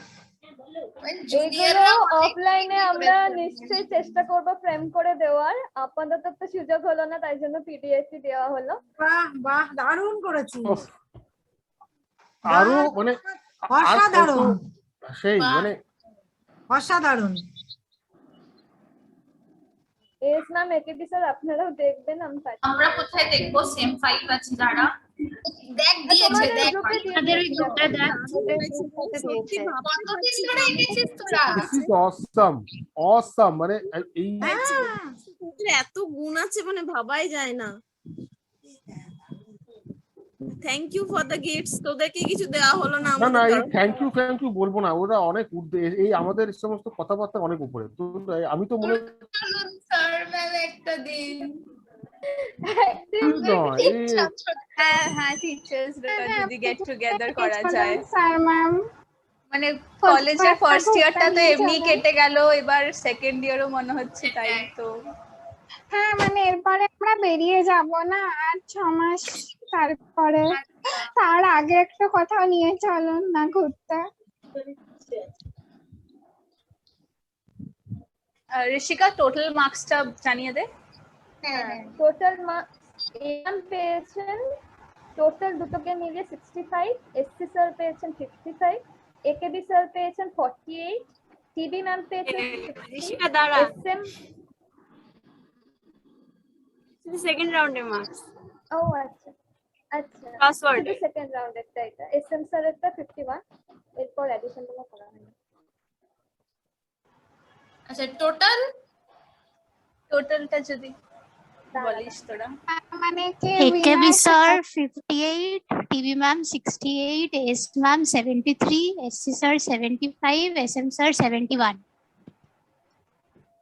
এইগুলো অফলাইনে আমরা নিশ্চয়ই চেষ্টা করব ফ্রেম করে দেওয়ার, আপাতত তো সুযোগ হলো না, তাই জন্য পিডিএফ দেওয়া হলো। বাহ বাহ দারুণ করেছিস। উফ, আরো মানে আর অসাধারণ কত- সেই মানে অসাধারণ। এস ম্যাম একেডি স্যার আপনারাও দেখবেন, আমি পাচ্ছি। আমরা কোথায় দেখবো? সেম 5 আছে যারা দেখ দিয়েছে, দেখ আমাদের ওই গ্রুপে দেখ সত্যি ভাবতে কতদিন পারছি ধরে না। এঁকেছিস তোরা? দিস ইজ অসাম অসাম, মানে এই তোদের এত গুণ আছে মানে ভাবাই যায় না। Thank you for the gifts. তোদেরকে কিছু দেওয়া হলো না না আমাদের না, এই তরফ থ্যাংক ইউ বলবো না, ওরা অনেক ঊর্ধ্বে, এই আমাদের সমস্ত কথাবার্তা অনেক উপরে। তো আমি তো মনে চলুন স্যার ম্যাম একটা দিন নয় এই হ্যাঁ হ্যাঁ টিচার্স যদি গেট টুগেদার করা যায়। স্যার ম্যাম মানে কলেজের ফার্স্ট ইয়ারটা তো এমনি কেটে গেল, এবার সেকেন্ড ইয়ারও মনে হচ্ছে তাই তো। হ্যাঁ মানে এরপরে আমরা বেরিয়ে যাব না আর 6 মাস, তারপরে তার আগে একটা কোথাও নিয়ে চলুন না ঘুরতে। ঋষিকা টোটাল মার্কসটা জানিয়ে দে। টোটাল মার্কস এম পেয়েছেন টোটাল দুটোকে মিলিয়ে 65, এসসি স্যার পেয়েছেন 55, একেবি স্যার পেয়েছেন 48, টিবি ম্যাম পেয়েছেন 60, ঋষিকা দাঁড়া, এসএম সেকেন্ড রাউন্ডে মার্কস ও আচ্ছা আচ্ছা পাসওয়ার্ড সেকেন্ড রাউন্ডেরটা এটা, এসএম স্যারেরটা 51, এরপর অ্যাডিশন গুলো করা হয়নি। আচ্ছা টোটালটা যদি বলিস তোরা। মানে কে AKB sir 58, TV ma'am 68, S ma'am 73, SC sir 75, SM sir 71.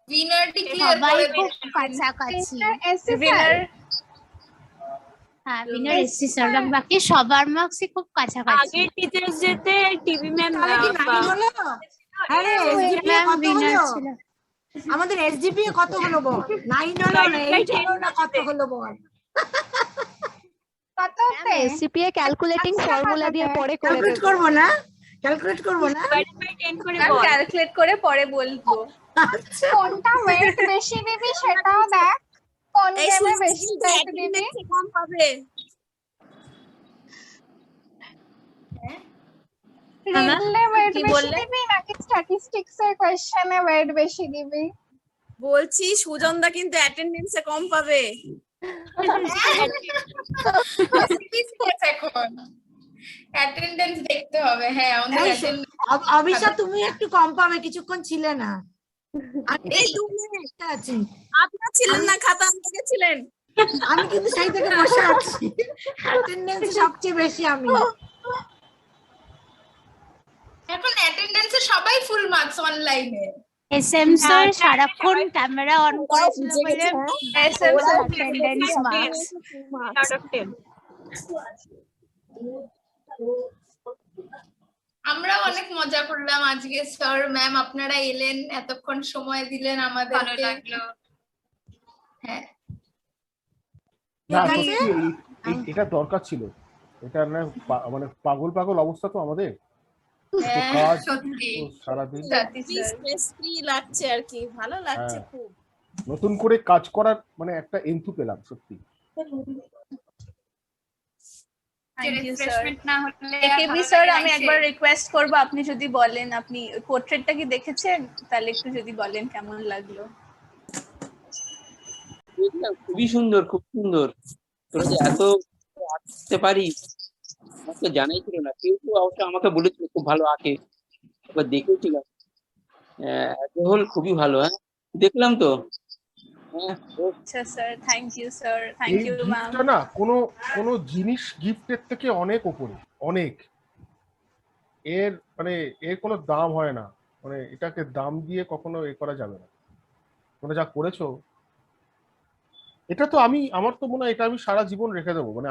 Winner declare সবাই করে খুব দিন। কাছাকাছি। উইনার হ্যাঁ উইনার SC sir, বাকি সবার মার্কসই খুব কাছাকাছি। আগের টিচার্স যেতে টিভি ম্যাম তাহলে কি 9 হলো? আরে এসজিপি ম্যাম কত উইনার হলো? ছিল। আমাদের এসজিপি কত হলো বল? 9 হলো না 8 হলো না কত হলো বল? কততে এসসিপিএ ক্যালকুলেটিং ফর্মুলা দিয়ে পরে করে ক্যালকুলেট দেব। করব না? ক্যালকুলেট করব না? 10 করে ম্যাম বল। ক্যালকুলেট করে পরে বলবো। আচ্ছা কোনটা ওয়েট বেশি দিবি সেটাও দেখ, কোন এই গেমে শুনছি বেশি কিন্তু ওয়েট দিবি। attendance কম পাবে। রিডলে ওয়েট কি বেশি বললে? দিবি নাকি স্ট্যাটিস্টিক্স এর কোশ্চেনে ওয়েট বেশি দিবি? বলছি সুজনদা কিন্তু অ্যাটেন্ডেন্সে কম পাবে। এখন অ্যাটেন্ডেন্স দেখতে হবে। হ্যাঁ আমাদের এই attendance অভিষা তুমি একটু কম পাবে, কিছুক্ষণ ছিলে না। আমি এই 2 মিনিট আছি, আপনারা ছিলেন না, খাতা আনতে গেছিলেন। আমি কিন্তু সেই থেকে বসে আছি, অ্যাটেন্ডেন্স সবচেয়ে বেশি আমি। এখন অ্যাটেন্ডেন্সে সবাই ফুল মার্কস অনলাইনে। SM sir সারাক্ষণ ক্যামেরা অন করেছিল বুঝে বলে গেছে, SM sir attendance marks. Out of 10 আমরাও অনেক মজা করলাম আজকে। স্যার ম্যাম আপনারা এলেন, এতক্ষণ সময় দিলেন আমাদের, ভালো লাগলো। হ্যাঁ না ঠিক সত্যি আছে। এটা দরকার ছিল, এটা না মানে পাগল অবস্থা তো আমাদের, তো হ্যাঁ, কাজ সত্যি তো সারাদিন স্ট্রেস ফ্রি লাগছে আর কি, ভালো লাগছে হ্যাঁ। খুব। নতুন করে কাজ করার মানে একটা এন্থু পেলাম সত্যি। Thank you sir. রিফ্রেশমেন্ট না হলে একেবি স্যার আমি একবার রিকোয়েস্ট করব, আপনি যদি বলেন, আপনি পোর্ট্রেটটা কি দেখেছেন, তাহলে একটু যদি বলেন কেমন লাগলো। দেখলাম, খুবই সুন্দর, খুব সুন্দর। তোরা যে এত আঁকতে পারিস আমার তো জানাই ছিল না। কেউ কেউ অবশ্য আমাকে বলেছিল খুব ভালো আঁকে, এবার দেখেছিলাম হল খুবই ভালো। হ্যাঁ দেখলাম তো। আচ্ছা sir, thank you sir, thank এই ইউ ম্যাম। গিফটটা না কোনো জিনিস গিফটের থেকে অনেক উপরে, অনেক। এর মানে এর কোনো দাম হয় না, মানে এটাকে দাম দিয়ে কখনো এ করা যাবে না। তোমরা যা করেছো এটা তো আমার তো মনে হয় এটা আমি সারা জীবন রেখে দেবো, মানে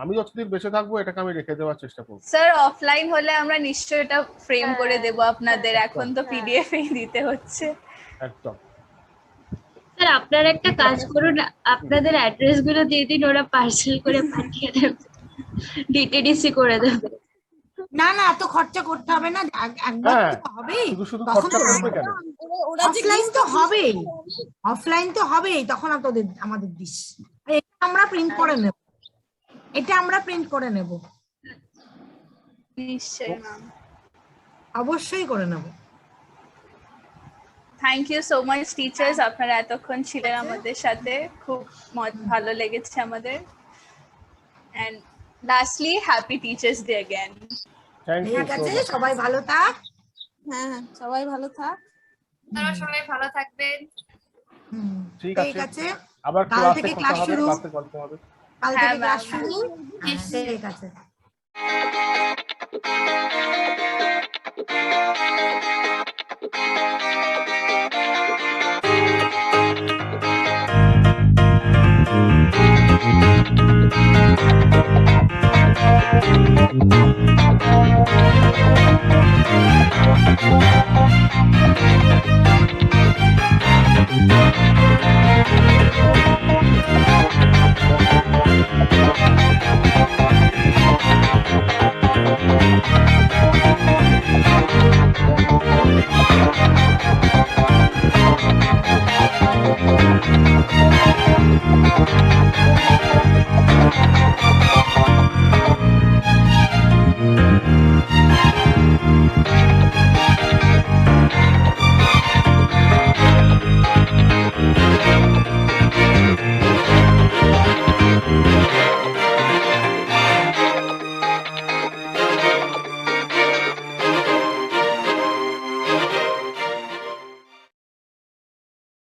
আমি যতদিন বেঁচে থাকবো এটাকে আমি রেখে দেওয়ার চেষ্টা করবো। স্যার অফলাইন হলে আমরা নিশ্চয়ই এটা ফ্রেম করে দেব আপনাদের, এখন তো পিডিএফ এই দিতে হচ্ছে। একদম। স্যার আপনারা একটা কাজ করুন, আপনাদের অ্যাড্রেস গুলো দিয়ে দিন, ওরা পার্সেল করে পাঠিয়ে দেবে, ডিটিডিসি করে দেবে। না না, এত খরচা করতে হবে না, একবার তো হবেই, তখন অফলাইন তো হবেই, অফলাইন তো হবেই, তখন আমাদের দিস। এটা আমরা প্রিন্ট করে নেব, এটা আমরা প্রিন্ট করে নেব, নিশ্চয়ই ম্যাম, অবশ্যই করে নেব। Thank you so much teachers, আপনারা এতক্ষণ ছিলেন আমাদের সাথে, খুব ভালো লেগেছে আমাদের। And lastly happy teachers day again. ঠিক আছে, সবাই ভালো থাক। হ্যাঁ সবাই ভালো থাক। আপনারা সবাই ভালো থাকবেন। ঠিক আছে, আবার কাল থেকে ক্লাস শুরু, ক্লাসে গল্প হবে। কাল থেকে ক্লাস শুরু। ঠিক আছে। Thank you.